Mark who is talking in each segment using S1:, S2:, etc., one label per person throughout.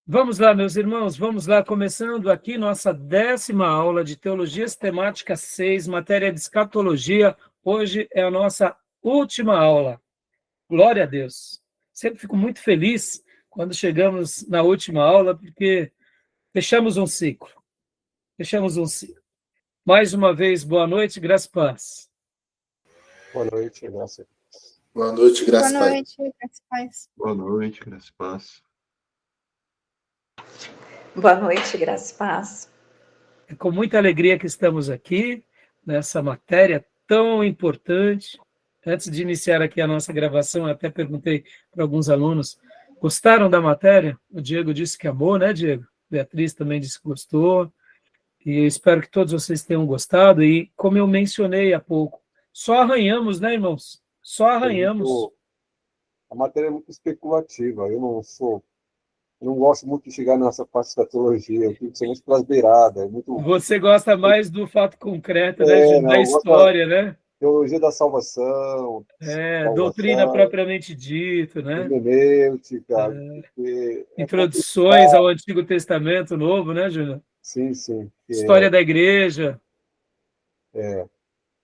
S1: Vamos lá, meus irmãos, vamos lá, começando aqui nossa 10ª aula de Teologia Sistemática 6, matéria de escatologia. Hoje é a nossa última aula. Glória a Deus. Sempre fico muito feliz quando chegamos na última aula, porque fechamos um ciclo. Fechamos um ciclo. Mais uma vez, boa noite, graça e paz.
S2: Boa noite, graça.
S3: Boa noite, graça e paz.
S4: Boa noite, graça e paz.
S5: Boa noite, graça e paz.
S6: Boa noite, graça e paz.
S1: É com muita alegria que estamos aqui, nessa matéria tão importante. Antes de iniciar aqui a nossa gravação, eu até perguntei para alguns alunos, gostaram da matéria? O Diego disse que amou, né, Diego? Beatriz também disse que gostou. E eu espero que todos vocês tenham gostado. E, como eu mencionei há pouco, só arranhamos, né, irmãos? Só arranhamos.
S2: A matéria é muito especulativa. Eu não gosto muito de chegar nessa parte da teologia. Eu fico muito pelas beiradas.
S1: Você gosta mais do fato concreto, né, da história, né?
S2: Teologia da salvação.
S1: Doutrina propriamente dita, né?
S2: Hermenêutica.
S1: Introduções ao Antigo Testamento Novo, né, Júnior?
S2: Sim, sim.
S1: História da igreja.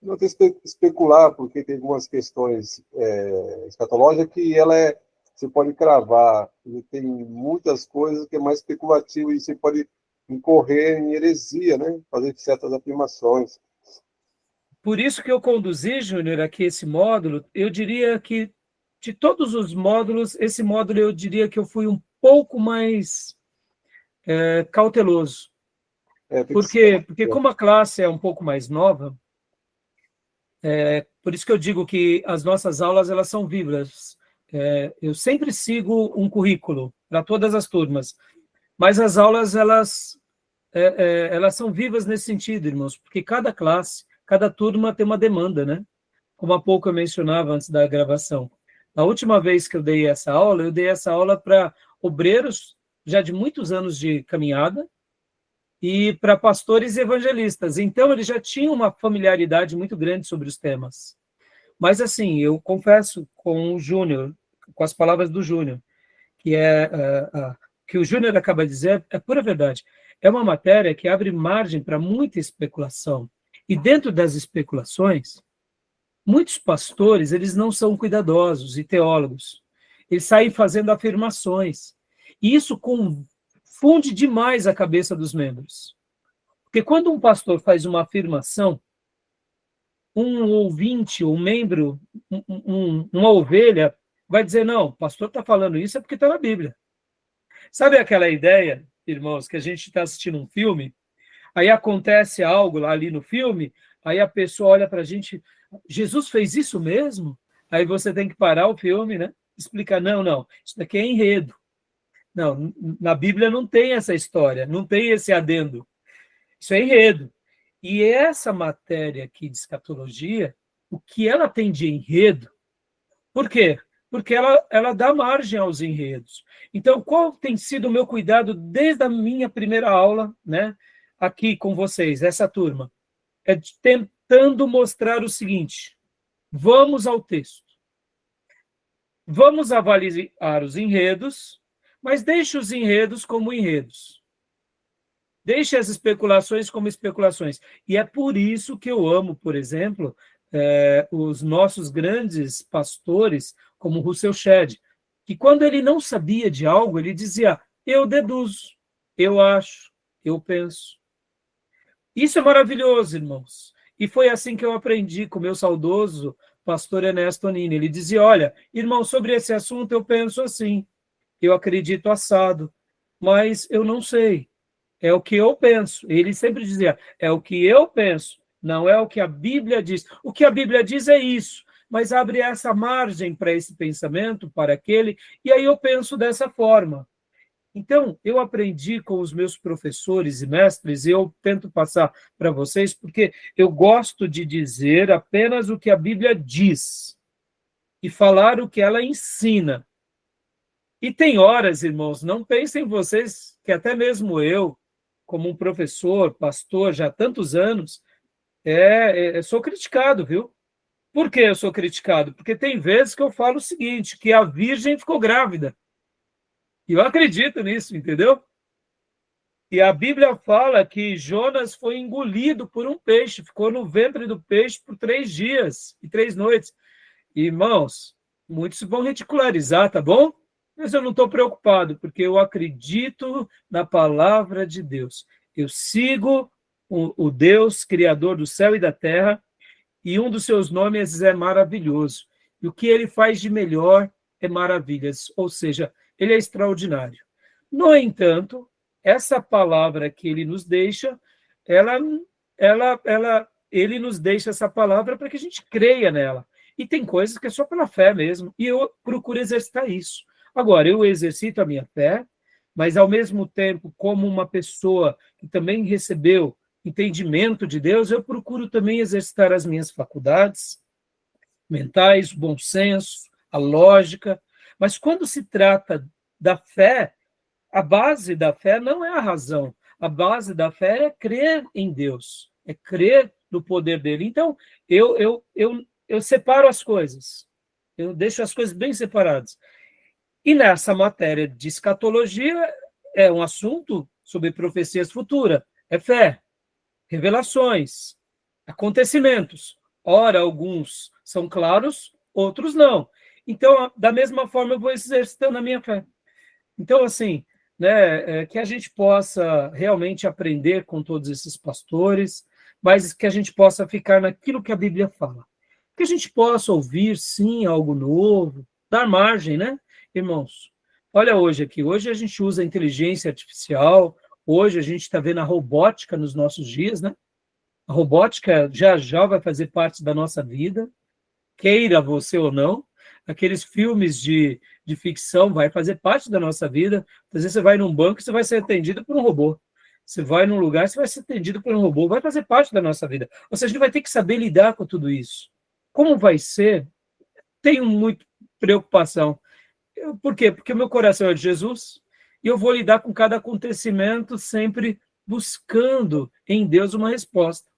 S2: Não tem que especular, porque tem algumas questões escatológicas que você pode cravar. E tem muitas coisas que é mais especulativo e você pode incorrer em heresia, né? Fazer certas afirmações.
S1: Por isso que eu conduzi, Júnior, aqui esse módulo. Eu diria que, de todos os módulos, esse módulo eu diria que eu fui um pouco mais cauteloso. Porque como a classe é um pouco mais nova, por isso que eu digo que as nossas aulas elas são vivas. Eu sempre sigo um currículo para todas as turmas, mas as aulas elas são vivas nesse sentido, irmãos, porque cada classe, cada turma tem uma demanda, né? Como há pouco eu mencionava antes da gravação. Na última vez que eu dei essa aula para obreiros já de muitos anos de caminhada e para pastores e evangelistas. Então, eles já tinham uma familiaridade muito grande sobre os temas. Mas, assim, eu confesso com o Júnior, com as palavras do Júnior, que o Júnior acaba de dizer, é pura verdade. É uma matéria que abre margem para muita especulação. E dentro das especulações, muitos pastores, eles não são cuidadosos e teólogos. Eles saem fazendo afirmações. E isso confunde demais a cabeça dos membros. Porque quando um pastor faz uma afirmação, um ouvinte, um membro, uma ovelha, vai dizer, não, o pastor está falando isso é porque está na Bíblia. Sabe aquela ideia, irmãos, que a gente está assistindo um filme, aí acontece algo lá ali no filme, aí a pessoa olha para a gente, Jesus fez isso mesmo? Aí você tem que parar o filme, né? Explicar, não, isso daqui é enredo. Não, na Bíblia não tem essa história, não tem esse adendo. Isso é enredo. E essa matéria aqui de escatologia, o que ela tem de enredo, por quê? Porque ela dá margem aos enredos. Então, qual tem sido o meu cuidado desde a minha primeira aula, né, aqui com vocês, essa turma? É tentando mostrar o seguinte, vamos ao texto. Vamos avaliar os enredos, mas deixe os enredos como enredos. Deixe as especulações como especulações. E é por isso que eu amo, por exemplo, os nossos grandes pastores, como Russell Shedd, que quando ele não sabia de algo, ele dizia, eu deduzo, eu acho, eu penso. Isso é maravilhoso, irmãos. E foi assim que eu aprendi com o meu saudoso pastor Ernesto Nini. Ele dizia, olha, irmão, sobre esse assunto eu penso assim, eu acredito assado, mas eu não sei. É o que eu penso. Ele sempre dizia, é o que eu penso, não é o que a Bíblia diz. O que a Bíblia diz é isso, mas abre essa margem para esse pensamento, para aquele, e aí eu penso dessa forma. Então, eu aprendi com os meus professores e mestres, e eu tento passar para vocês, porque eu gosto de dizer apenas o que a Bíblia diz e falar o que ela ensina. E tem horas, irmãos, não pensem vocês que até mesmo eu, como um professor, pastor, já há tantos anos, sou criticado, viu? Por que eu sou criticado? Porque tem vezes que eu falo o seguinte, que a virgem ficou grávida. E eu acredito nisso, entendeu? E a Bíblia fala que Jonas foi engolido por um peixe, ficou no ventre do peixe por 3 dias e 3 noites. Irmãos, muitos vão ridicularizar, tá bom? Mas eu não estou preocupado, porque eu acredito na palavra de Deus. Eu sigo o Deus, Criador do céu e da terra, e um dos seus nomes é maravilhoso. E o que ele faz de melhor é maravilhas, ou seja, ele é extraordinário. No entanto, essa palavra que ele nos deixa, ele nos deixa essa palavra para que a gente creia nela. E tem coisas que é só pela fé mesmo, e eu procuro exercitar isso. Agora, eu exercito a minha fé, mas ao mesmo tempo, como uma pessoa que também recebeu entendimento de Deus, eu procuro também exercitar as minhas faculdades mentais, o bom senso, a lógica. Mas quando se trata da fé, a base da fé não é a razão. A base da fé é crer em Deus, é crer no poder dele. Então, eu separo as coisas. Eu deixo as coisas bem separadas. E nessa matéria de escatologia, é um assunto sobre profecias futuras. É fé, revelações, acontecimentos. Ora, alguns são claros, outros não. Então, da mesma forma, eu vou exercitando a minha fé. Então, assim, né, que a gente possa realmente aprender com todos esses pastores, mas que a gente possa ficar naquilo que a Bíblia fala. Que a gente possa ouvir, sim, algo novo, dar margem, né, irmãos? Olha hoje aqui, hoje a gente usa a inteligência artificial, hoje a gente está vendo a robótica nos nossos dias, né? A robótica já vai fazer parte da nossa vida, queira você ou não. Aqueles filmes de ficção vai fazer parte da nossa vida. Às vezes você vai num banco e você vai ser atendido por um robô. Você vai num lugar e você vai ser atendido por um robô. Vai fazer parte da nossa vida. Ou seja, a gente vai ter que saber lidar com tudo isso. Como vai ser? Tenho muita preocupação. Por quê? Porque o meu coração é de Jesus e eu vou lidar com cada acontecimento sempre buscando em Deus uma resposta.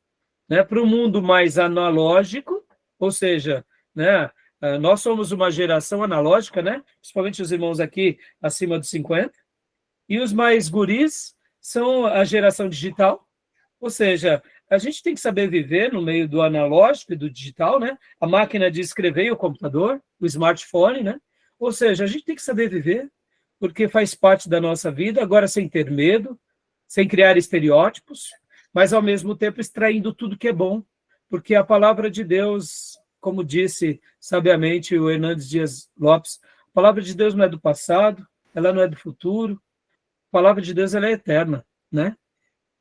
S1: Né? Para o mundo mais analógico, ou seja, né, nós somos uma geração analógica, né? Principalmente os irmãos aqui acima dos 50, e os mais guris são a geração digital, ou seja, a gente tem que saber viver no meio do analógico e do digital, né? A máquina de escrever e o computador, o smartphone, né? Ou seja, a gente tem que saber viver, porque faz parte da nossa vida, agora sem ter medo, sem criar estereótipos, mas ao mesmo tempo extraindo tudo que é bom, porque a palavra de Deus, como disse sabiamente o Hernandes Dias Lopes, a palavra de Deus não é do passado, ela não é do futuro, a palavra de Deus ela é eterna, né?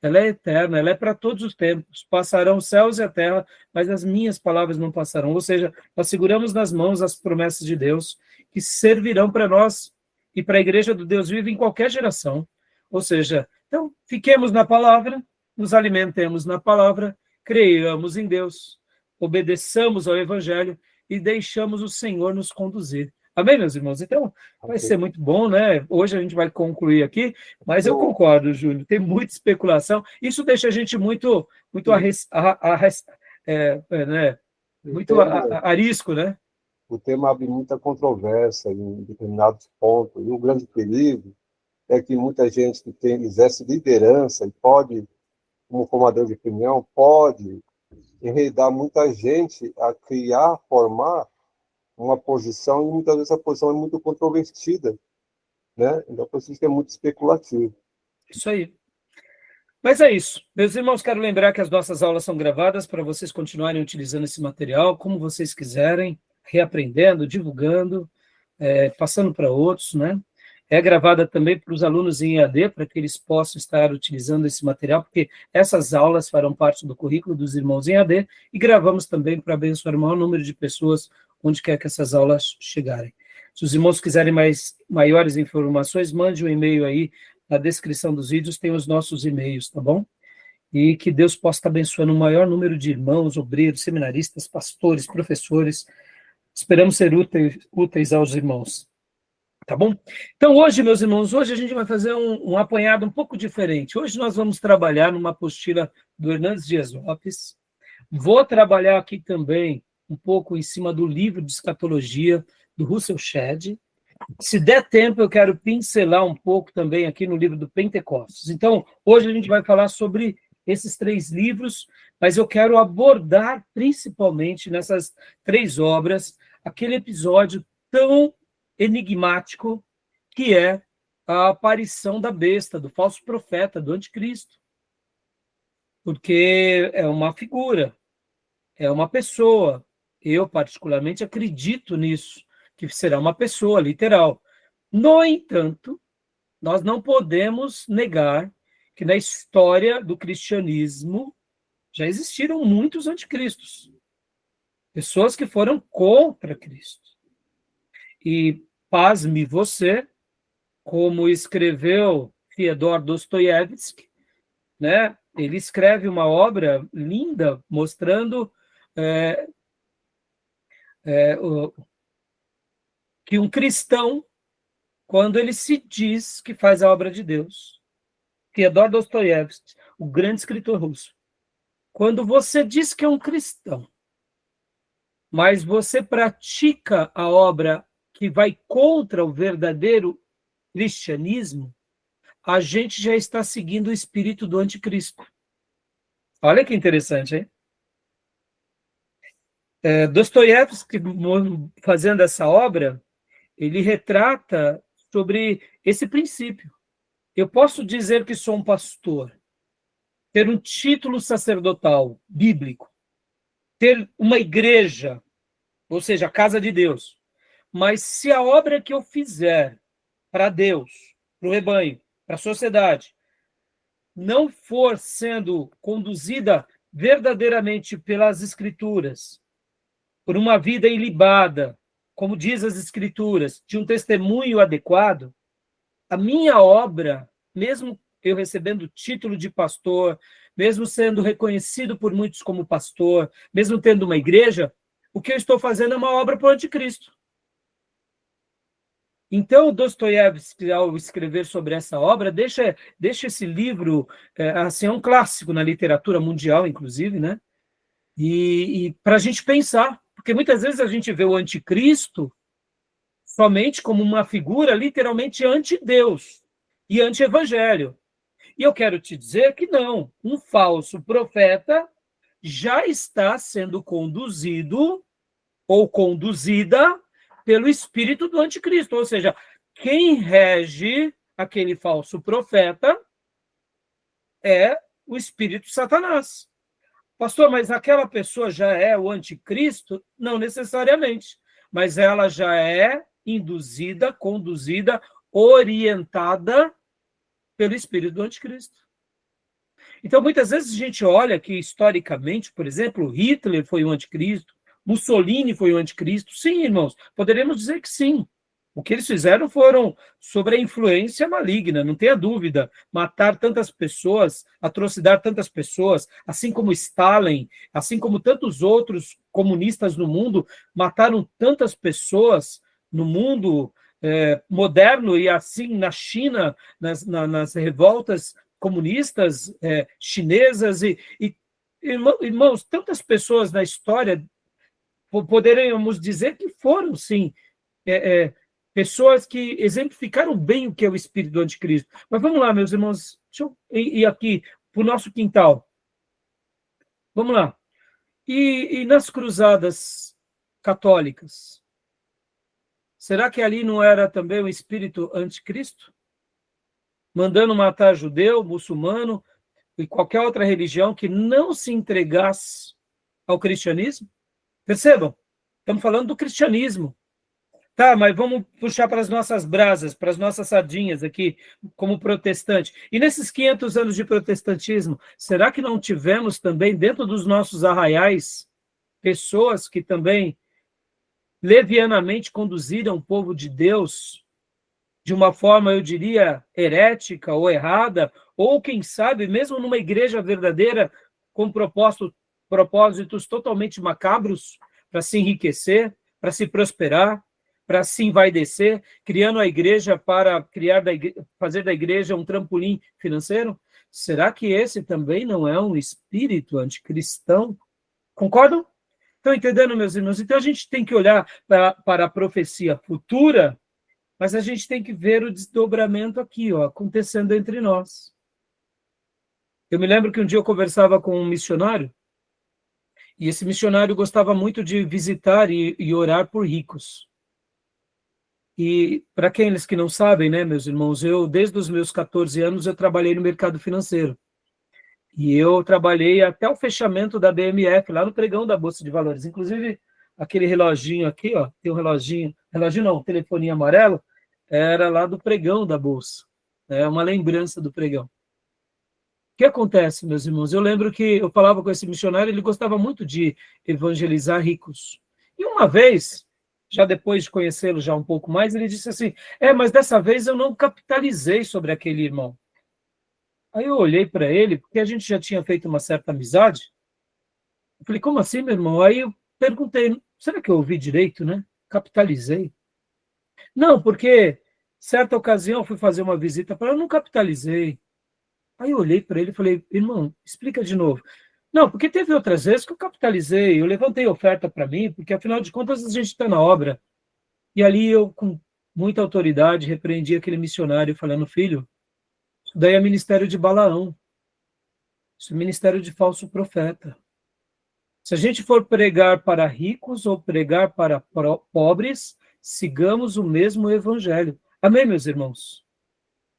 S1: Ela é eterna, ela é para todos os tempos. Passarão os céus e a terra, mas as minhas palavras não passarão. Ou seja, nós seguramos nas mãos as promessas de Deus que servirão para nós e para a igreja do Deus vivo em qualquer geração. Ou seja, então, fiquemos na palavra, nos alimentemos na palavra, creiamos em Deus, obedeçamos ao Evangelho e deixamos o Senhor nos conduzir. Amém, meus irmãos? Então, vai ser muito bom, né? Hoje a gente vai concluir aqui, mas eu concordo, Júlio, tem muita especulação. Isso deixa a gente muito arisco, né?
S2: O tema abre muita controvérsia em determinados pontos. E o grande perigo é que muita gente que exerce liderança e pode, como formador de opinião, pode enredar muita gente a criar, formar uma posição, e muitas vezes a posição é muito controvertida, né? Então, por isso que é muito especulativo.
S1: Isso aí. Mas é isso. Meus irmãos, quero lembrar que as nossas aulas são gravadas para vocês continuarem utilizando esse material como vocês quiserem, reaprendendo, divulgando, passando para outros, né? É gravada também para os alunos em EAD, para que eles possam estar utilizando esse material, porque essas aulas farão parte do currículo dos irmãos em EAD, e gravamos também para abençoar o maior número de pessoas onde quer que essas aulas chegarem. Se os irmãos quiserem maiores informações, mande um e-mail aí, na descrição dos vídeos tem os nossos e-mails, tá bom? E que Deus possa estar abençoando o maior número de irmãos, obreiros, seminaristas, pastores, professores. Esperamos ser úteis aos irmãos. Tá bom? Então, hoje, meus irmãos, hoje a gente vai fazer um apanhado um pouco diferente. Hoje nós vamos trabalhar numa apostila do Hernandes Dias Lopes. Vou trabalhar aqui também um pouco em cima do livro de escatologia do Russell Shedd. se der tempo, eu quero pincelar um pouco também aqui no livro do Pentecostes. Então, hoje a gente vai falar sobre esses 3 livros, mas eu quero abordar principalmente nessas 3 obras aquele episódio tão enigmático que é a aparição da besta, do falso profeta, do anticristo. Porque é uma figura, é uma pessoa. Eu, particularmente, acredito nisso, que será uma pessoa, literal. No entanto, nós não podemos negar que na história do cristianismo já existiram muitos anticristos. Pessoas que foram contra Cristo. E, pasme você, como escreveu Fyodor Dostoiévski, né? Ele escreve uma obra linda mostrando que um cristão, quando ele se diz que faz a obra de Deus, Fyodor Dostoiévski, o grande escritor russo, quando você diz que é um cristão, mas você pratica a obra que vai contra o verdadeiro cristianismo, a gente já está seguindo o espírito do anticristo. Olha que interessante, hein? Dostoiévski, fazendo essa obra, ele retrata sobre esse princípio. Eu posso dizer que sou um pastor, ter um título sacerdotal bíblico, ter uma igreja, ou seja, a casa de Deus, mas se a obra que eu fizer para Deus, para o rebanho, para a sociedade, não for sendo conduzida verdadeiramente pelas Escrituras, por uma vida ilibada, como diz as Escrituras, de um testemunho adequado, a minha obra, mesmo eu recebendo o título de pastor, mesmo sendo reconhecido por muitos como pastor, mesmo tendo uma igreja, o que eu estou fazendo é uma obra para o anticristo. Então, Dostoiévski, ao escrever sobre essa obra, deixa esse livro, assim, é um clássico na literatura mundial, inclusive, né? E para a gente pensar, porque muitas vezes a gente vê o anticristo somente como uma figura literalmente anti-Deus e anti-evangelho. E eu quero te dizer que não, um falso profeta já está sendo conduzido ou conduzida pelo espírito do anticristo, ou seja, quem rege aquele falso profeta é o espírito de Satanás. Pastor, mas aquela pessoa já é o anticristo? Não necessariamente, mas ela já é induzida, conduzida, orientada pelo espírito do anticristo. Então, muitas vezes a gente olha que, historicamente, por exemplo, Hitler foi o anticristo, Mussolini foi o anticristo. Sim, irmãos, poderemos dizer que sim. O que eles fizeram foram sobre a influência maligna, não tenha dúvida. Matar tantas pessoas, atrocidar tantas pessoas, assim como Stalin, assim como tantos outros comunistas no mundo, mataram tantas pessoas no mundo moderno e assim na China, nas revoltas comunistas chinesas. Irmãos, tantas pessoas na história, poderíamos dizer que foram, sim, pessoas que exemplificaram bem o que é o espírito do anticristo. Mas vamos lá, meus irmãos, deixa eu ir aqui para o nosso quintal. Vamos lá. E nas cruzadas católicas? Será que ali não era também o espírito anticristo? Mandando matar judeu, muçulmano e qualquer outra religião que não se entregasse ao cristianismo? Percebam, estamos falando do cristianismo. Tá, mas vamos puxar para as nossas brasas, para as nossas sardinhas aqui, como protestante. E nesses 500 anos de protestantismo, será que não tivemos também, dentro dos nossos arraiais, pessoas que também levianamente conduziram o povo de Deus de uma forma, eu diria, herética ou errada, ou, quem sabe, mesmo numa igreja verdadeira, com propósitos totalmente macabros, para se enriquecer, para se prosperar, para se envaidecer, criando a igreja para fazer da igreja um trampolim financeiro? Será que esse também não é um espírito anticristão? Concordam? Estão entendendo, meus irmãos? Então a gente tem que olhar para a profecia futura mas a gente tem que ver o desdobramento aqui, ó, acontecendo entre nós. Eu me lembro que um dia eu conversava com um missionário, e esse missionário gostava muito de visitar e orar por ricos. E para aqueles que não sabem, né, meus irmãos, eu, desde os meus 14 anos, eu trabalhei no mercado financeiro. E eu trabalhei até o fechamento da BMF, lá no pregão da Bolsa de Valores. Inclusive, aquele reloginho aqui, ó, tem um reloginho não, um telefoninho amarelo, era lá do pregão da Bolsa. É uma lembrança do pregão. O que acontece, meus irmãos? Eu lembro que eu falava com esse missionário, ele gostava muito de evangelizar ricos. E uma vez, já depois de conhecê-lo já um pouco mais, ele disse assim, mas dessa vez eu não capitalizei sobre aquele irmão. Aí eu olhei para ele, porque a gente já tinha feito uma certa amizade. Eu falei, como assim, meu irmão? Aí eu perguntei, será que eu ouvi direito, né? Capitalizei? Não, porque certa ocasião eu fui fazer uma visita para ele, eu não capitalizei. Aí eu olhei para ele e falei, irmão, explica de novo. Não, porque teve outras vezes que eu capitalizei, eu levantei oferta para mim, porque afinal de contas a gente está na obra. E ali eu, com muita autoridade, repreendi aquele missionário falando, filho, isso daí é ministério de Balaão. Isso é ministério de falso profeta. Se a gente for pregar para ricos ou pregar para pobres, sigamos o mesmo evangelho. Amém, meus irmãos?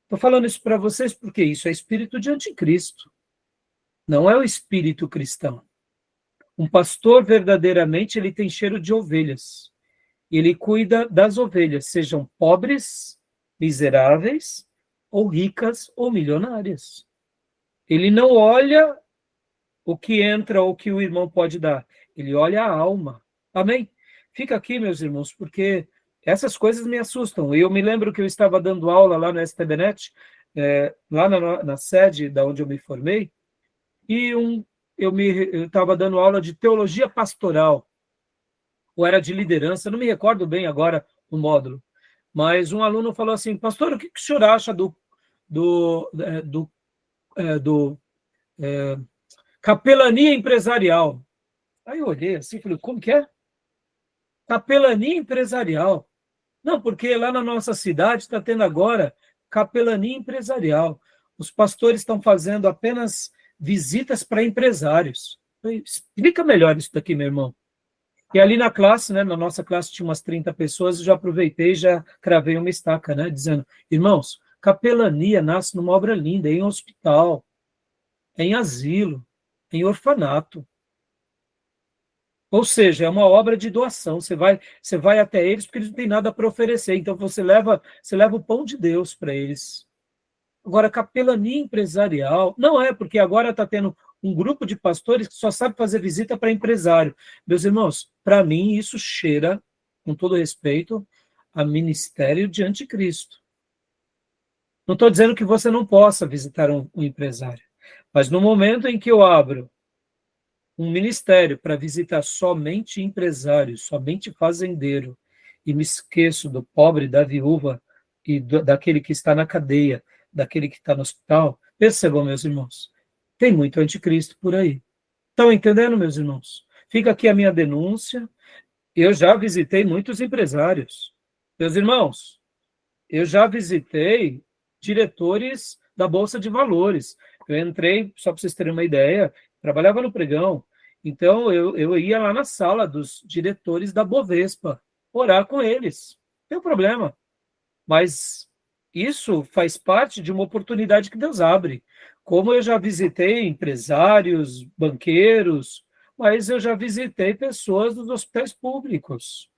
S1: Estou falando isso para vocês porque isso é espírito de anticristo. Não é o espírito cristão. Um pastor, verdadeiramente, ele tem cheiro de ovelhas. Ele cuida das ovelhas, sejam pobres, miseráveis, ou ricas ou milionárias. Ele não olha o que entra ou o que o irmão pode dar. Ele olha a alma. Amém? Fica aqui, meus irmãos, porque essas coisas me assustam. Eu me lembro que eu estava dando aula lá no STBnet, lá na sede da onde eu me formei, e eu estava dando aula de teologia pastoral, ou era de liderança, não me recordo bem agora o módulo, mas um aluno falou assim, pastor, o que o senhor acha do capelania empresarial? Aí eu olhei assim e falei, como que é? Capelania empresarial. Não, porque lá na nossa cidade está tendo agora capelania empresarial. Os pastores estão fazendo apenas visitas para empresários. Explica melhor isso daqui, meu irmão. E ali na classe, né, na nossa classe tinha umas 30 pessoas, eu já aproveitei e já cravei uma estaca, né, dizendo, irmãos, capelania nasce numa obra linda, em hospital, em asilo, em orfanato. Ou seja, é uma obra de doação. Você vai até eles porque eles não têm nada para oferecer. Então você leva o pão de Deus para eles. Agora, capelania empresarial, não é, porque agora está tendo um grupo de pastores que só sabe fazer visita para empresário. Meus irmãos, para mim isso cheira, com todo respeito, a ministério de anticristo. Não estou dizendo que você não possa visitar um empresário, mas no momento em que eu abro um ministério para visitar somente empresário, somente fazendeiro, e me esqueço do pobre, da viúva e daquele que está na cadeia, daquele que está no hospital, percebam, meus irmãos, tem muito anticristo por aí. Estão entendendo, meus irmãos? Fica aqui a minha denúncia. Eu já visitei muitos empresários. Meus irmãos, eu já visitei diretores da Bolsa de Valores. Eu entrei, só para vocês terem uma ideia, trabalhava no pregão, então eu ia lá na sala dos diretores da Bovespa, orar com eles. Não tem problema. Mas isso faz parte de uma oportunidade que Deus abre. Como eu já visitei empresários, banqueiros, mas eu já visitei pessoas dos hospitais públicos,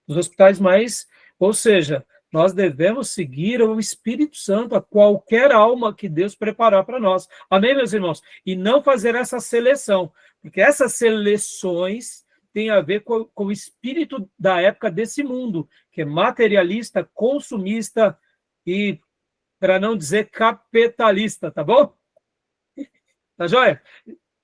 S1: dos hospitais mais... Ou seja, nós devemos seguir o Espírito Santo a qualquer alma que Deus preparar para nós. Amém, meus irmãos? E não fazer essa seleção, porque essas seleções têm a ver com o espírito da época desse mundo, que é materialista, consumista e, para não dizer, capitalista, tá bom? Tá joia?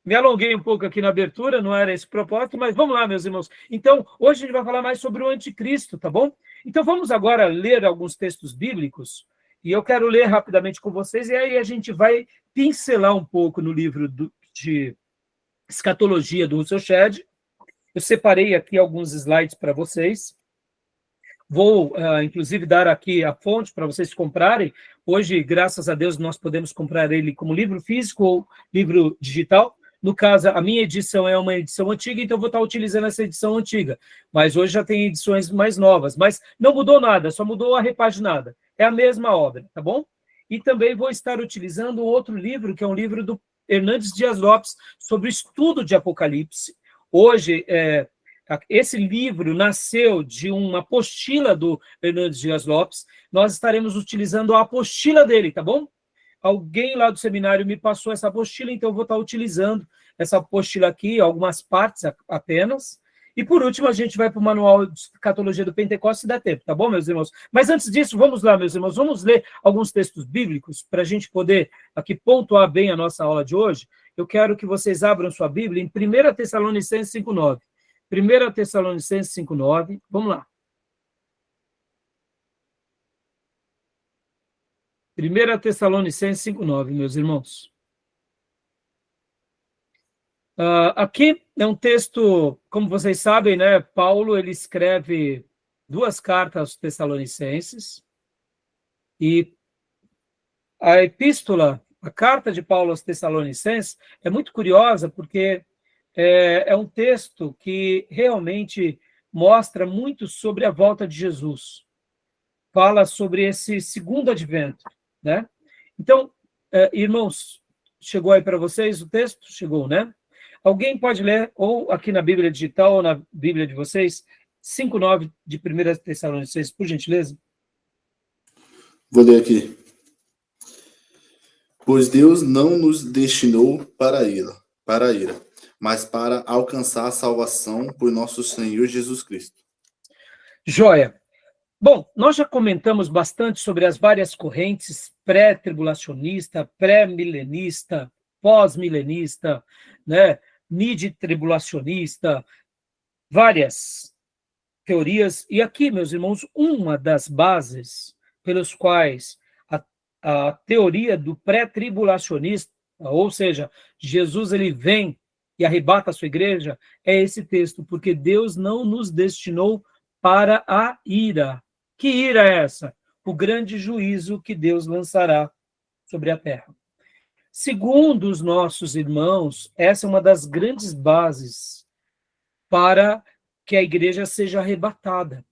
S1: Me alonguei um pouco aqui na abertura, não era esse o propósito, mas vamos lá, meus irmãos. Então, hoje a gente vai falar mais sobre o anticristo, tá bom? Então, vamos agora ler alguns textos bíblicos, e eu quero ler rapidamente com vocês, e aí a gente vai pincelar um pouco no livro de Escatologia do Russell Shedd. Eu separei aqui alguns slides para vocês. Vou, inclusive, dar aqui a fonte para vocês comprarem. Hoje, graças a Deus, nós podemos comprar ele como livro físico ou livro digital. No caso, a minha edição é uma edição antiga, então eu vou estar utilizando essa edição antiga. Mas hoje já tem edições mais novas. Mas não mudou nada, só mudou a repaginada. É a mesma obra, tá bom? E também vou estar utilizando outro livro, que é um livro do Hernandes Dias Lopes, sobre o estudo de Apocalipse. Hoje, esse livro nasceu de uma apostila do Hernandes Dias Lopes. Nós estaremos utilizando a apostila dele, tá bom? Alguém lá do seminário me passou essa apostila, então eu vou estar utilizando essa apostila aqui, algumas partes apenas. E, por último, a gente vai para o Manual de Escatologia do Pentecostes, se dá tempo, tá bom, meus irmãos? Mas antes disso, vamos lá, meus irmãos, vamos ler alguns textos bíblicos para a gente poder aqui pontuar bem a nossa aula de hoje. Eu quero que vocês abram sua Bíblia em 1 Tessalonicenses 5,9. 1 Tessalonicenses 5,9, vamos lá. 1 Tessalonicenses 5,9, meus irmãos. Aqui é um texto, como vocês sabem, né? Paulo ele escreve 2 cartas aos Tessalonicenses, e a epístola, a carta de Paulo aos Tessalonicenses, é muito curiosa, porque é um texto que realmente mostra muito sobre a volta de Jesus. Fala sobre esse segundo advento, né? Então, irmãos, chegou aí para vocês o texto? Chegou, né? Alguém pode ler, ou aqui na Bíblia digital, ou na Bíblia de vocês, 5,9 de 1 Tessalonicenses, por gentileza?
S3: Vou ler aqui. Pois Deus não nos destinou para a ira, mas para alcançar a salvação por nosso Senhor Jesus Cristo.
S1: Joia. Bom, nós já comentamos bastante sobre as várias correntes pré-tribulacionista, pré-milenista, pós-milenista, né? Mid-tribulacionista, várias teorias. E aqui, meus irmãos, uma das bases pelos quais a teoria do pré-tribulacionista, ou seja, Jesus ele vem e arrebata a sua igreja, é esse texto, porque Deus não nos destinou para a ira. Que ira é essa? O grande juízo que Deus lançará sobre a terra. Segundo os nossos irmãos, essa é uma das grandes bases para que a igreja seja arrebatada.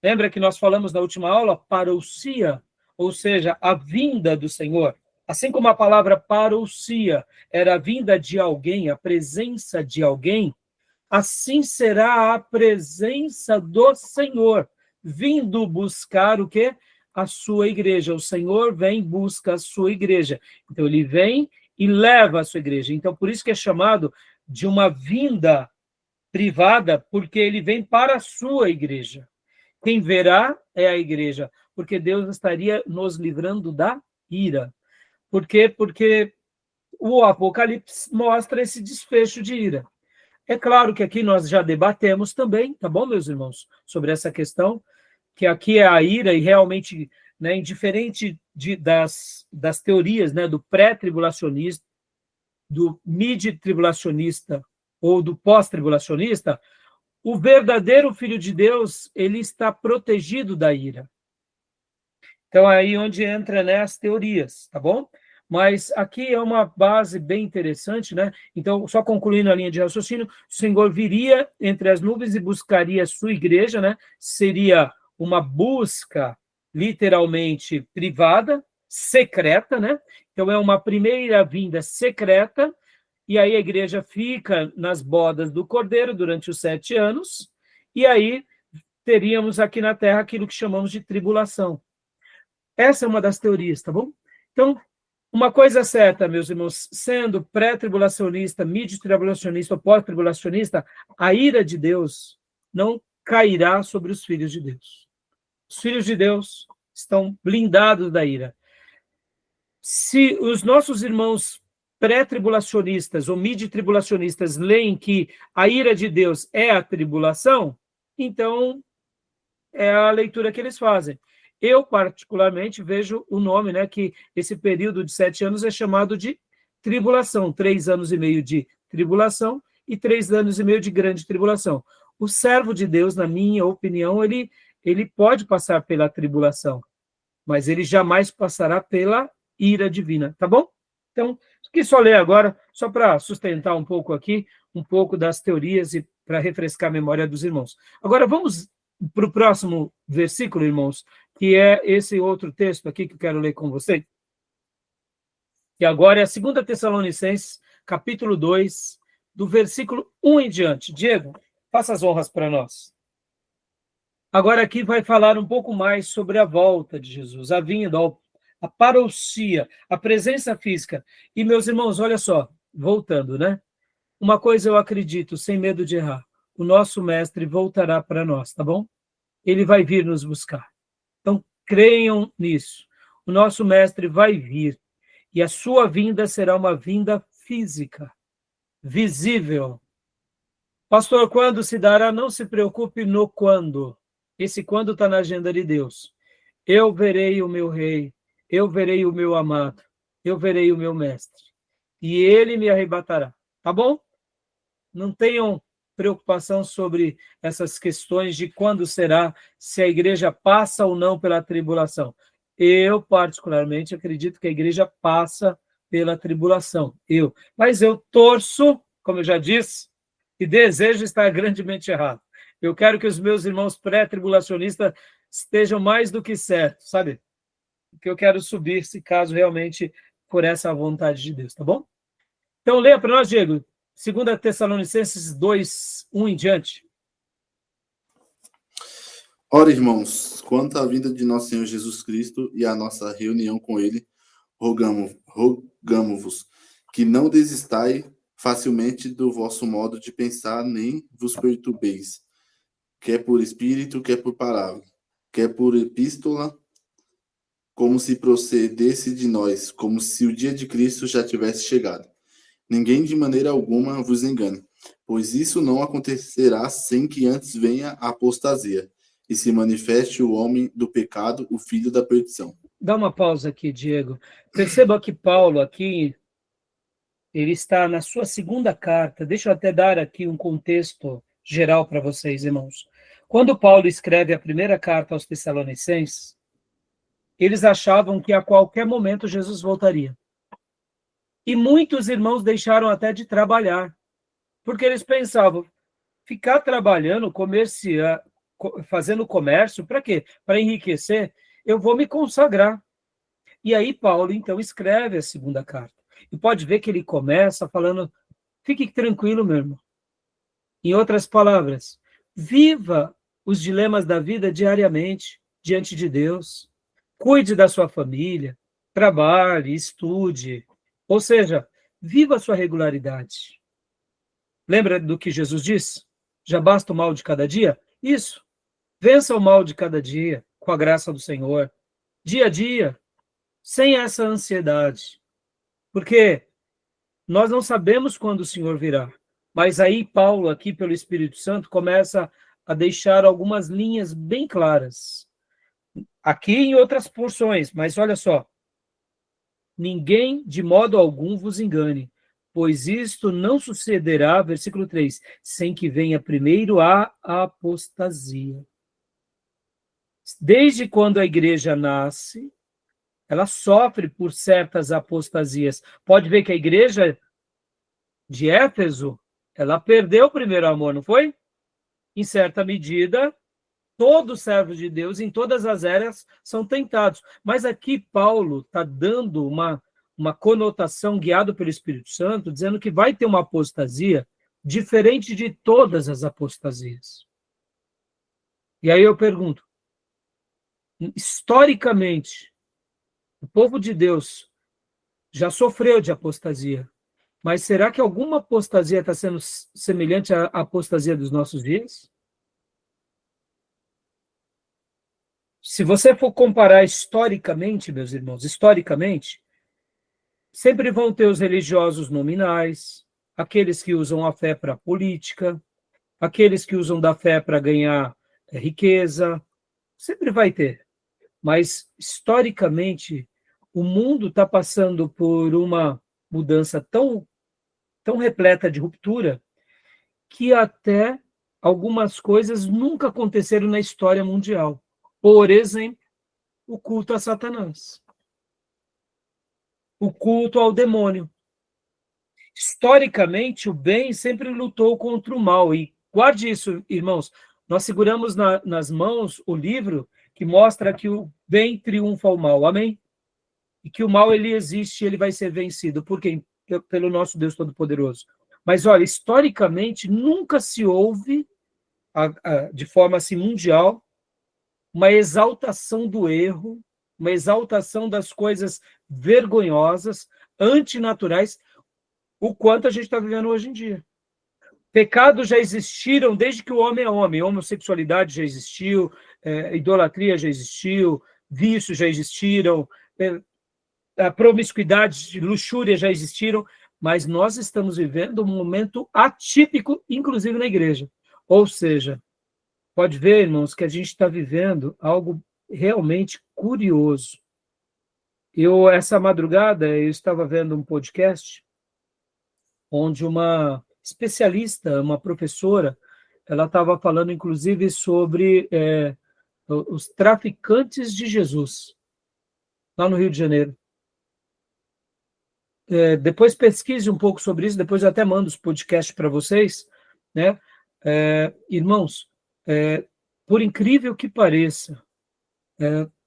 S1: Lembra que nós falamos na última aula? Parousia, ou seja, a vinda do Senhor. Assim como a palavra parousia era a vinda de alguém, a presença de alguém, assim será a presença do Senhor, vindo buscar o quê? A sua igreja. O Senhor vem e busca a sua igreja. Então, ele vem e leva a sua igreja. Então, por isso que é chamado de uma vinda privada, porque ele vem para a sua igreja. Quem verá é a igreja, porque Deus estaria nos livrando da ira. Por quê? Porque o Apocalipse mostra esse desfecho de ira. É claro que aqui nós já debatemos também, tá bom, meus irmãos, sobre essa questão, que aqui é a ira e realmente, né, indiferente das teorias, né, do pré-tribulacionista, do mid-tribulacionista ou do pós-tribulacionista, o verdadeiro Filho de Deus, ele está protegido da ira. Então, é aí onde entra, né, as teorias, tá bom? Mas aqui é uma base bem interessante, né? Então, só concluindo a linha de raciocínio, o Senhor viria entre as nuvens e buscaria a sua igreja, né? Seria uma busca literalmente privada, secreta, né? Então, é uma primeira vinda secreta, e aí a igreja fica nas bodas do Cordeiro durante os 7 anos, e aí teríamos aqui na Terra aquilo que chamamos de tribulação. Essa é uma das teorias, tá bom? Então, uma coisa certa, meus irmãos, sendo pré-tribulacionista, mid-tribulacionista ou pós-tribulacionista, a ira de Deus não cairá sobre os filhos de Deus. Os filhos de Deus estão blindados da ira. Se os nossos irmãos pré-tribulacionistas ou mid-tribulacionistas leem que a ira de Deus é a tribulação, então é a leitura que eles fazem. Eu, particularmente, vejo o nome, né, que esse período de 7 anos é chamado de tribulação, 3 anos e meio de tribulação e 3 anos e meio de grande tribulação. O servo de Deus, na minha opinião, ele ele pode passar pela tribulação, mas ele jamais passará pela ira divina, tá bom? Então, aqui só ler agora, só para sustentar um pouco aqui, um pouco das teorias e para refrescar a memória dos irmãos. Agora, vamos para o próximo versículo, irmãos, que é esse outro texto aqui que eu quero ler com vocês. E agora é a 2 Tessalonicenses, capítulo 2, do versículo 1 em diante. Diego, faça as honras para nós. Agora aqui vai falar um pouco mais sobre a volta de Jesus, a vinda, a parousia, a presença física. E, meus irmãos, olha só, voltando, né? Uma coisa eu acredito, sem medo de errar, o nosso mestre voltará para nós, tá bom? Ele vai vir nos buscar. Então, creiam nisso. O nosso mestre vai vir. E a sua vinda será uma vinda física, visível. Pastor, quando se dará? Não se preocupe no quando. Esse quando está na agenda de Deus. Eu verei o meu rei, eu verei o meu amado, eu verei o meu mestre. E ele me arrebatará. Tá bom? Não tenham preocupação sobre essas questões de quando será, se a igreja passa ou não pela tribulação. Eu, particularmente, acredito que a igreja passa pela tribulação. Mas eu torço, como eu já disse, e desejo estar grandemente errado. Eu quero que os meus irmãos pré-tribulacionistas estejam mais do que certos, sabe? Que eu quero subir, se caso realmente for essa a vontade de Deus, tá bom? Então, leia para nós, Diego, 2 Tessalonicenses 2, 1 em diante.
S3: Ora, irmãos, quanto à vinda de nosso Senhor Jesus Cristo e à nossa reunião com Ele, rogamo-vos que não desistai facilmente do vosso modo de pensar, nem vos perturbeis, quer por espírito, quer por palavra, quer por epístola, como se procedesse de nós, como se o dia de Cristo já tivesse chegado. Ninguém de maneira alguma vos engane, pois isso não acontecerá sem que antes venha a apostasia e se manifeste o homem do pecado, o filho da perdição.
S1: Dá uma pausa aqui, Diego. Perceba que Paulo aqui, ele está na sua segunda carta. Deixa eu até dar aqui um contexto geral para vocês, irmãos. Quando Paulo escreve a primeira carta aos Tessalonicenses, eles achavam que a qualquer momento Jesus voltaria. E muitos irmãos deixaram até de trabalhar, porque eles pensavam, ficar trabalhando, fazendo comércio, para quê? Para enriquecer, eu vou me consagrar. E aí Paulo, então, escreve a segunda carta. E pode ver que ele começa falando, fique tranquilo, meu irmão. Em outras palavras, viva os dilemas da vida diariamente, diante de Deus. Cuide da sua família, trabalhe, estude. Ou seja, viva a sua regularidade. Lembra do que Jesus disse? Já basta o mal de cada dia? Isso. Vença o mal de cada dia, com a graça do Senhor. Dia a dia, sem essa ansiedade. Porque nós não sabemos quando o Senhor virá. Mas aí Paulo, aqui pelo Espírito Santo, começa a deixar algumas linhas bem claras. Aqui em outras porções, mas olha só. Ninguém de modo algum vos engane, pois isto não sucederá, versículo 3, sem que venha primeiro a apostasia. Desde quando a igreja nasce, ela sofre por certas apostasias. Pode ver que a igreja de Éfeso, ela perdeu o primeiro amor, não foi? Em certa medida, todos os servos de Deus, em todas as eras, são tentados. Mas aqui Paulo está dando uma conotação guiado pelo Espírito Santo, dizendo que vai ter uma apostasia diferente de todas as apostasias. E aí eu pergunto, historicamente, o povo de Deus já sofreu de apostasia, mas será que alguma apostasia está sendo semelhante à apostasia dos nossos dias? Se você for comparar historicamente, meus irmãos, historicamente, sempre vão ter os religiosos nominais, aqueles que usam a fé para a política, aqueles que usam da fé para ganhar riqueza, sempre vai ter. Mas, historicamente, o mundo está passando por uma mudança tão repleta de ruptura que até algumas coisas nunca aconteceram na história mundial. Por exemplo, o culto a Satanás. O culto ao demônio. Historicamente, o bem sempre lutou contra o mal. E guarde isso, irmãos. Nós seguramos nas mãos o livro que mostra que o bem triunfa o mal. Amém? E que o mal, ele existe, ele vai ser vencido. Por quem? Pelo nosso Deus Todo-Poderoso. Mas, olha, historicamente, nunca se houve, de forma assim mundial, uma exaltação do erro, uma exaltação das coisas vergonhosas, antinaturais, o quanto a gente está vivendo hoje em dia. Pecados já existiram desde que o homem é homem. Homossexualidade já existiu, idolatria já existiu, vícios já existiram, a promiscuidade, luxúria já existiram, mas nós estamos vivendo um momento atípico, inclusive na igreja. Ou seja, pode ver, irmãos, que a gente está vivendo algo realmente curioso. Essa madrugada, eu estava vendo um podcast onde uma especialista, uma professora, ela estava falando, inclusive, sobre os traficantes de Jesus, lá no Rio de Janeiro. Depois pesquise um pouco sobre isso, depois eu até mando os podcasts para vocês, né? Irmãos, por incrível que pareça,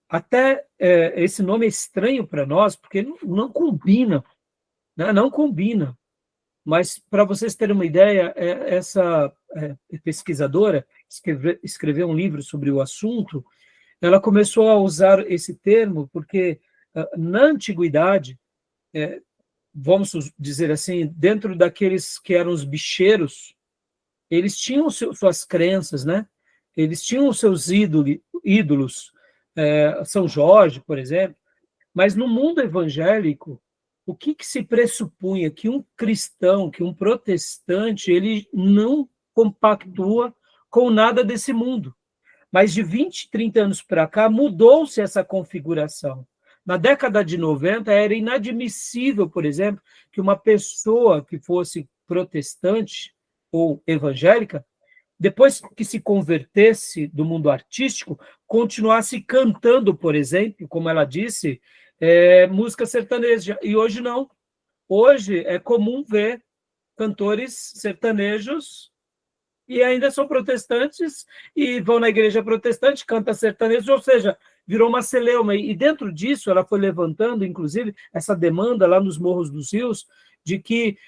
S1: até esse nome é estranho para nós, porque não combina, né? Não combina. Mas, para vocês terem uma ideia, essa pesquisadora escreveu um livro sobre o assunto. Ela começou a usar esse termo porque, na antiguidade, vamos dizer assim, dentro daqueles que eram os bicheiros, eles tinham suas crenças, né? Eles tinham os seus ídolos, São Jorge, por exemplo, mas no mundo evangélico, o que se pressupunha? Que um cristão, que um protestante, ele não compactua com nada desse mundo. Mas de 20, 30 anos para cá, mudou-se essa configuração. Na década de 90, era inadmissível, por exemplo, que uma pessoa que fosse protestante ou evangélica, depois que se convertesse do mundo artístico, continuasse cantando, por exemplo, como ela disse, música sertaneja. E hoje não. Hoje é comum ver cantores sertanejos e ainda são protestantes e vão na igreja protestante, canta sertanejo, ou seja, virou uma celeuma. E dentro disso, ela foi levantando, inclusive, essa demanda lá nos Morros dos Rios, de que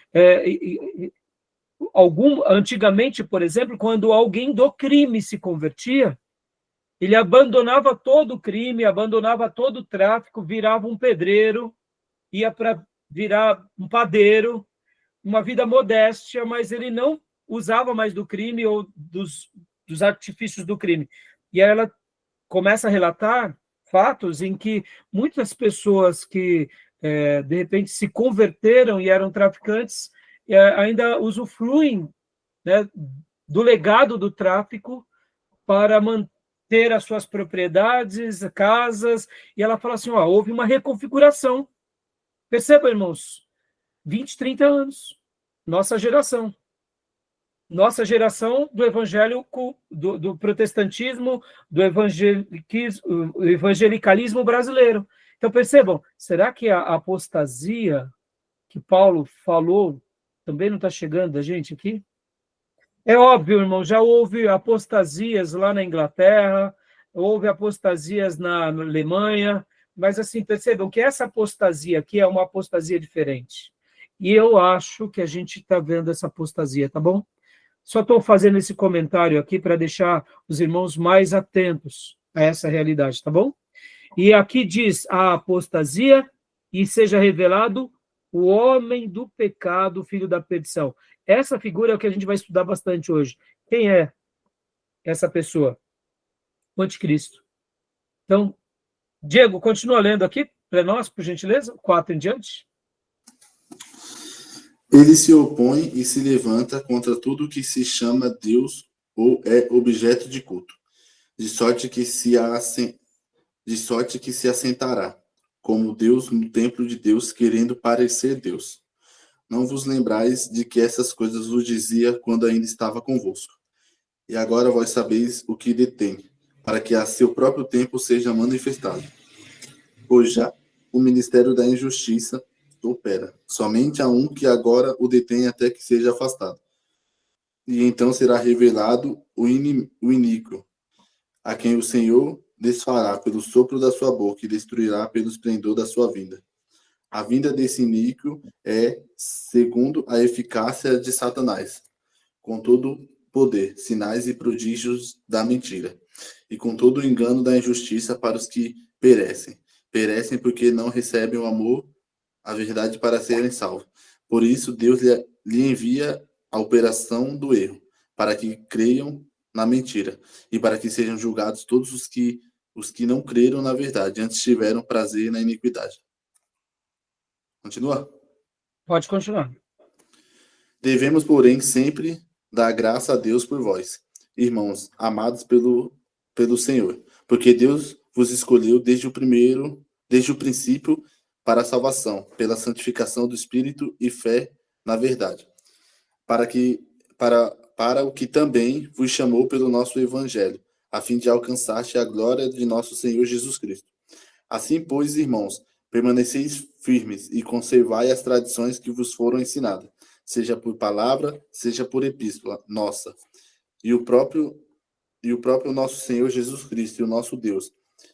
S1: antigamente, por exemplo, quando alguém do crime se convertia, ele abandonava todo o crime, abandonava todo o tráfico, virava um pedreiro, ia para virar um padeiro, uma vida modéstia, mas ele não usava mais do crime ou dos artifícios do crime. E aí ela começa a relatar fatos em que muitas pessoas que, de repente, se converteram e eram traficantes, ainda usufruem, né, do legado do tráfico para manter as suas propriedades, casas, e ela fala assim, houve uma reconfiguração. Perceba, irmãos, 20, 30 anos, nossa geração do evangélico, do protestantismo, do evangelicalismo brasileiro. Então, percebam, será que a apostasia que Paulo falou também não está chegando a gente aqui? É óbvio, irmão, já houve apostasias lá na Inglaterra, houve apostasias na Alemanha, mas, assim, percebam que essa apostasia aqui é uma apostasia diferente. E eu acho que a gente está vendo essa apostasia, tá bom? Só estou fazendo esse comentário aqui para deixar os irmãos mais atentos a essa realidade, tá bom? E aqui diz a apostasia e seja revelado o homem do pecado, filho da perdição. Essa figura é o que a gente vai estudar bastante hoje. Quem é essa pessoa? O anticristo. Então, Diego, continua lendo aqui para nós, por gentileza, 4 em diante.
S3: Ele se opõe e se levanta contra tudo que se chama Deus ou é objeto de culto, de sorte que se assentará como Deus no templo de Deus, querendo parecer Deus. Não vos lembrais de que essas coisas vos dizia quando ainda estava convosco. E agora vós sabeis o que detém, para que a seu próprio tempo seja manifestado. Pois já o ministério da injustiça opera, somente a um que agora o detém até que seja afastado. E então será revelado o iníquo, a quem o Senhor desfará pelo sopro da sua boca e destruirá pelo esplendor da sua vinda. A vinda desse iníquo é segundo a eficácia de Satanás, com todo poder, sinais e prodígios da mentira, e com todo o engano da injustiça para os que perecem. Perecem porque não recebem o amor, a verdade para serem salvos. Por isso, Deus lhe envia a operação do erro, para que creiam na mentira, e para que sejam julgados todos os que não creram na verdade, antes tiveram prazer na iniquidade. Continua?
S1: Pode continuar.
S3: Devemos, porém, sempre dar graça a Deus por vós, irmãos, amados pelo Senhor, porque Deus vos escolheu desde o princípio para a salvação, pela santificação do Espírito e fé na verdade, para o que também vos chamou pelo nosso Evangelho, a fim de alcançar a glória de nosso Senhor Jesus Cristo. Assim, pois, irmãos, permaneceis firmes e conservai as tradições que vos foram ensinadas, seja por palavra, seja por epístola nossa. E o próprio nosso Senhor Jesus Cristo, e o nosso Deus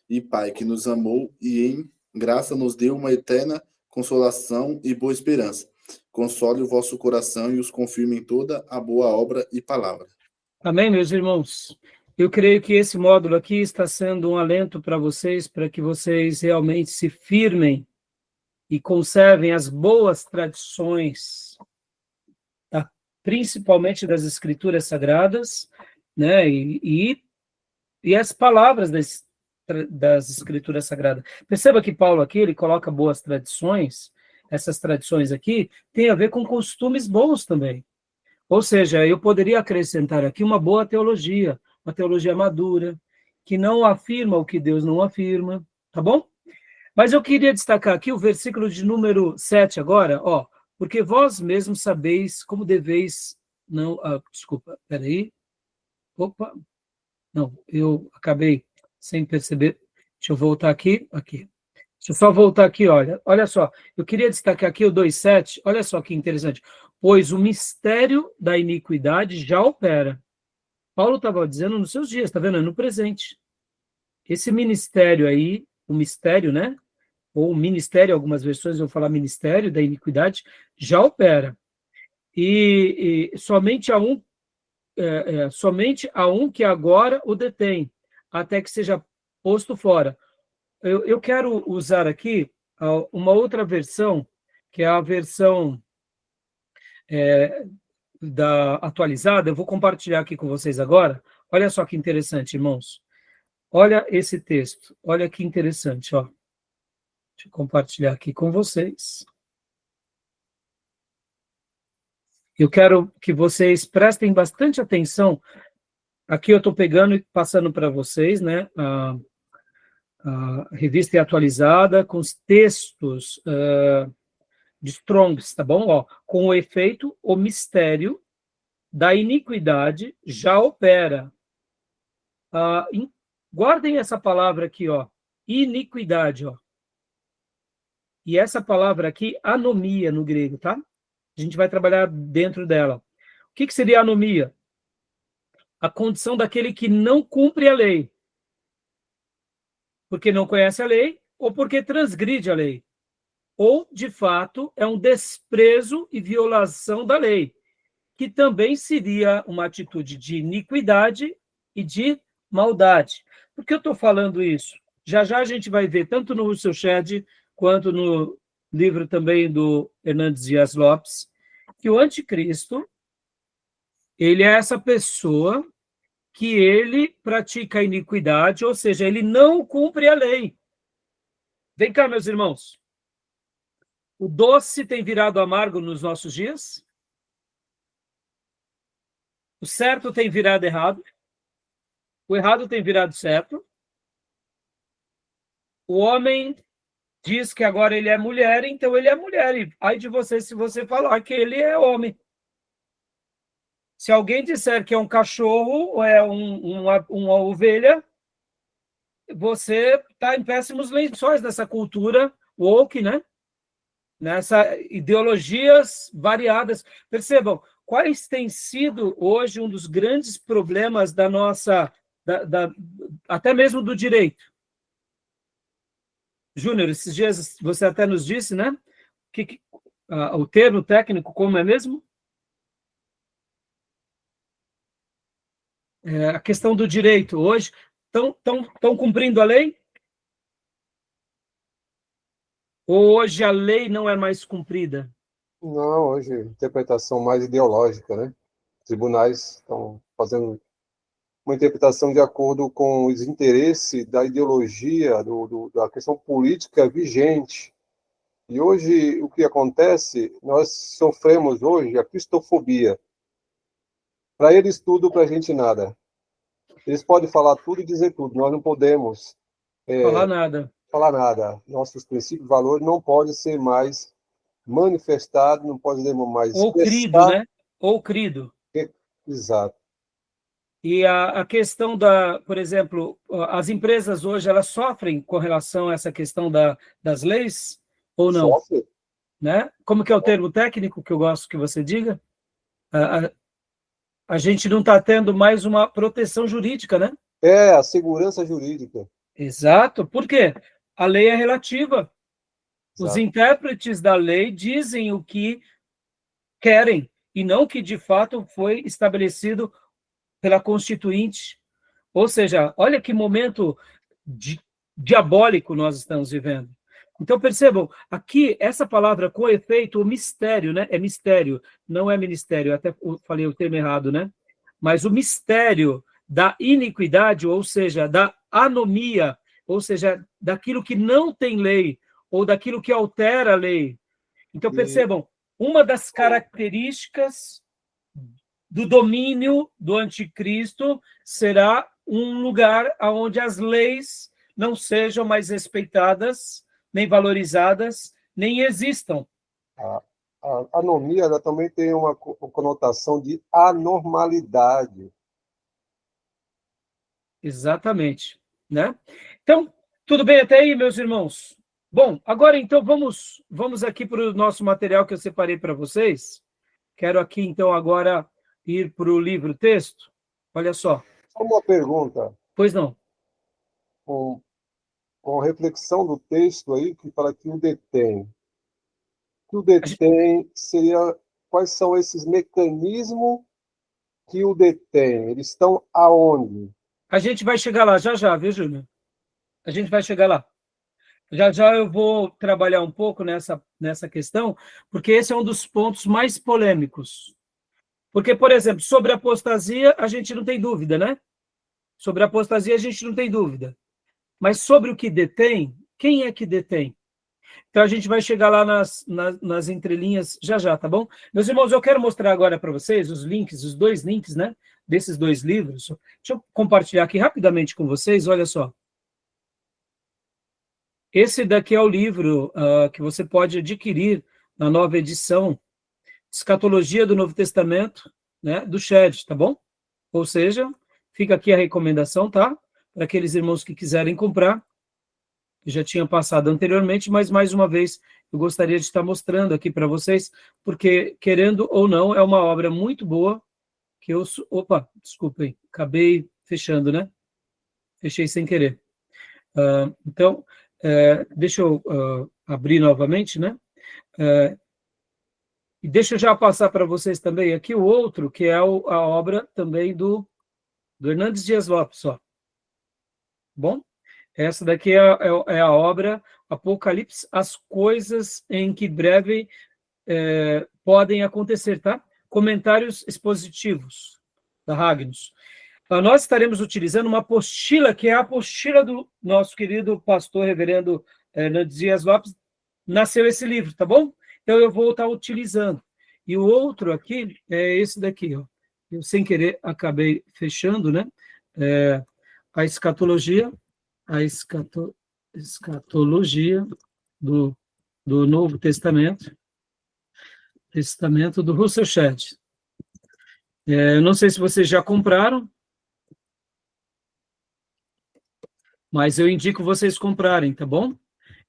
S3: e Pai, que nos amou e em graça nos deu uma eterna consolação e boa esperança. Console o vosso coração e os confirme em toda a boa obra e palavra.
S1: Amém, meus irmãos? Eu creio que esse módulo aqui está sendo um alento para vocês, para que vocês realmente se firmem e conservem as boas tradições, tá? Principalmente das Escrituras Sagradas, né? E as palavras das Escrituras Sagradas. Perceba que Paulo aqui, ele coloca boas tradições, essas tradições aqui têm a ver com costumes bons também. Ou seja, eu poderia acrescentar aqui uma boa teologia, uma teologia madura, que não afirma o que Deus não afirma, tá bom? Mas eu queria destacar aqui o versículo de número 7 agora, ó, porque vós mesmos sabeis como deveis... Não, desculpa, peraí. Opa, não, eu acabei sem perceber. Deixa eu voltar aqui. Deixa eu só voltar aqui, olha só. Eu queria destacar aqui o 2,7, olha só que interessante. Pois o mistério da iniquidade já opera. Paulo estava dizendo nos seus dias, está vendo? É no presente. Esse ministério aí, o mistério, né? Ou ministério, algumas versões vão falar ministério da iniquidade, já opera. E somente a um que agora o detém, até que seja posto fora. Eu quero usar aqui uma outra versão, que é a versão da atualizada. Eu vou compartilhar aqui com vocês agora. Olha só que interessante, irmãos. Olha esse texto. Olha que interessante, ó. Deixa eu compartilhar aqui com vocês. Eu quero que vocês prestem bastante atenção. Aqui eu estou pegando e passando para vocês, né? A revista é atualizada com os textos de Strongs, tá bom? Ó, com o efeito, o mistério da iniquidade já opera. Guardem essa palavra aqui, ó, iniquidade, ó. E essa palavra aqui, anomia no grego, tá? A gente vai trabalhar dentro dela. O que seria anomia? A condição daquele que não cumpre a lei. Porque não conhece a lei ou porque transgride a lei. Ou, de fato, é um desprezo e violação da lei, que também seria uma atitude de iniquidade e de maldade. Por que eu estou falando isso? Já já a gente vai ver, tanto no Russell Shedd, quanto no livro também do Hernandes Dias Lopes, que o anticristo, ele é essa pessoa que ele pratica a iniquidade, ou seja, ele não cumpre a lei. Vem cá, meus irmãos. O doce tem virado amargo nos nossos dias? O certo tem virado errado? O errado tem virado certo? O homem diz que agora ele é mulher, então ele é mulher. E ai de você se você falar que ele é homem. Se alguém disser que é um cachorro ou é uma ovelha, você está em péssimos lençóis dessa cultura woke, né? Nessa ideologias variadas. Percebam, quais têm sido hoje um dos grandes problemas da nossa, até mesmo do direito? Júnior, esses dias você até nos disse, né? O termo técnico, como é mesmo? A questão do direito. Hoje, estão cumprindo a lei? Ou hoje a lei não é mais cumprida?
S2: Não, hoje, interpretação mais ideológica, né? Tribunais estão fazendo uma interpretação de acordo com os interesses da ideologia, da questão política vigente. E hoje, o que acontece, nós sofremos hoje a cristofobia. Para eles tudo, para a gente nada. Eles podem falar tudo e dizer tudo, nós não podemos
S1: Falar nada.
S2: falar nada. Nossos princípios e valores não podem ser mais manifestados, não podemos mais
S1: Ou crido,
S2: expressar.
S1: né? Ou crido.
S2: Exato.
S1: E a questão por exemplo, as empresas hoje, elas sofrem com relação a essa questão das leis, ou não?
S2: Sofre.
S1: Né? Como que é o termo técnico que eu gosto que você diga? A gente não está tendo mais uma proteção jurídica, né?
S2: É, a segurança jurídica.
S1: Exato. Por quê? A lei é relativa. Os
S2: Exato.
S1: intérpretes da lei dizem o que querem, e não o que de fato foi estabelecido pela Constituinte. Ou seja, olha que momento diabólico nós estamos vivendo. Então, percebam, aqui, essa palavra com efeito, o mistério, né? É mistério, não é ministério, até falei o termo errado, né? Mas o mistério da iniquidade, ou seja, da anomia, ou seja, daquilo que não tem lei, ou daquilo que altera a lei. Então, percebam, uma das características do domínio do anticristo será um lugar onde as leis não sejam mais respeitadas, nem valorizadas, nem existam.
S2: A anomia ela também tem uma conotação de anormalidade.
S1: Exatamente, né? Então, tudo bem até aí, meus irmãos? Bom, agora então vamos aqui para o nosso material que eu separei para vocês. Quero aqui então agora ir para o livro texto. Olha só.
S2: Só uma pergunta.
S1: Pois não.
S2: Com reflexão do texto aí, que fala que o detém. Que o detém seria... Quais são esses mecanismos que o detém? Eles estão aonde?
S1: A gente vai chegar lá já, viu, Júnior? A gente vai chegar lá. Já eu vou trabalhar um pouco nessa questão, porque esse é um dos pontos mais polêmicos. Porque, por exemplo, sobre a apostasia, a gente não tem dúvida, né? Sobre a apostasia, a gente não tem dúvida. Mas sobre o que detém, quem é que detém? Então, a gente vai chegar lá nas entrelinhas já, tá bom? Meus irmãos, eu quero mostrar agora para vocês os links, os 2 links, né? Desses 2 livros. Deixa eu compartilhar aqui rapidamente com vocês, olha só. Esse daqui é o livro que você pode adquirir na nova edição, Escatologia do Novo Testamento, né, do Shed, tá bom? Ou seja, fica aqui a recomendação, tá? Para aqueles irmãos que quiserem comprar, que já tinha passado anteriormente, mas mais uma vez eu gostaria de estar mostrando aqui para vocês, porque, querendo ou não, é uma obra muito boa, que eu... Opa, desculpem, acabei fechando, né? Fechei sem querer. Então... deixa eu abrir novamente, né? E deixa eu já passar para vocês também aqui o outro, que é a obra também do Hernandes Dias Lopes, ó. Bom? Essa daqui é a obra Apocalipse, as coisas em que breve podem acontecer, tá? Comentários expositivos, da Ragnus. Nós estaremos utilizando uma apostila, que é a apostila do nosso querido pastor reverendo Hernandes Dias Lopes, nasceu esse livro, tá bom? Então, eu vou estar utilizando. E o outro aqui é esse daqui, ó. Eu, sem querer, acabei fechando, né? A escatologia do Novo Testamento do Russell Shedd. Eu não sei se vocês já compraram, mas eu indico vocês comprarem, tá bom?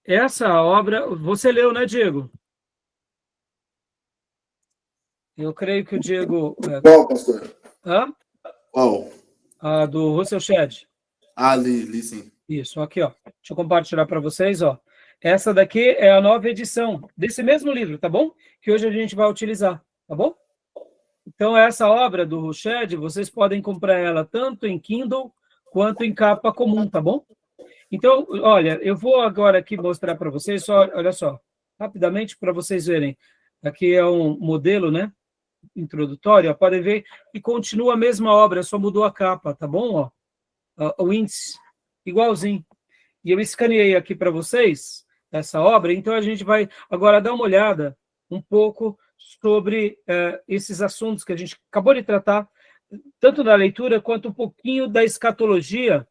S1: Essa obra, você leu, né, Diego? Eu creio que o Diego...
S3: Qual, pastor?
S1: Hã?
S3: Qual?
S1: A do Russell Shedd.
S3: Ah, li sim.
S1: Isso, aqui, ó. Deixa eu compartilhar para vocês, ó. Essa daqui é a nova edição desse mesmo livro, tá bom? Que hoje a gente vai utilizar, tá bom? Então, essa obra do Rushed, vocês podem comprar ela tanto em Kindle quanto em capa comum, tá bom? Então, olha, eu vou agora aqui mostrar para vocês, só, olha só, rapidamente para vocês verem. Aqui é um modelo, né? Introdutório, ó, podem ver que continua a mesma obra, só mudou a capa, tá bom? Ó, o índice, igualzinho. E eu escaneei aqui para vocês essa obra, então a gente vai agora dar uma olhada um pouco sobre esses assuntos que a gente acabou de tratar, tanto na leitura quanto um pouquinho da escatologia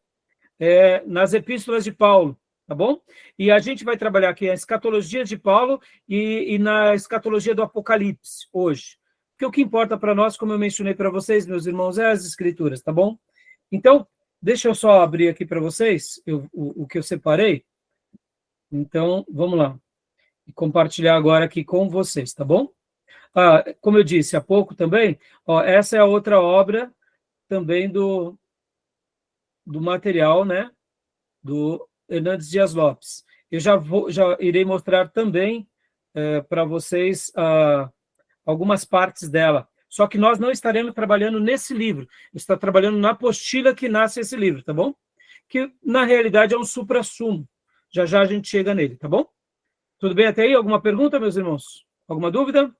S1: nas epístolas de Paulo, tá bom? E a gente vai trabalhar aqui a escatologia de Paulo e na escatologia do Apocalipse, hoje. Porque o que importa para nós, como eu mencionei para vocês, meus irmãos, é as escrituras, tá bom? Então, deixa eu só abrir aqui para vocês o que eu separei. Então, vamos lá. E compartilhar agora aqui com vocês, tá bom? Como eu disse há pouco também, ó, essa é a outra obra também do material, né? Do Hernandes Dias Lopes. Eu já irei mostrar também para vocês algumas partes dela. Só que nós não estaremos trabalhando nesse livro. Está trabalhando na apostila que nasce esse livro, tá bom? Que, na realidade, é um suprassumo. Já já a gente chega nele, tá bom? Tudo bem até aí? Alguma pergunta, meus irmãos? Alguma dúvida?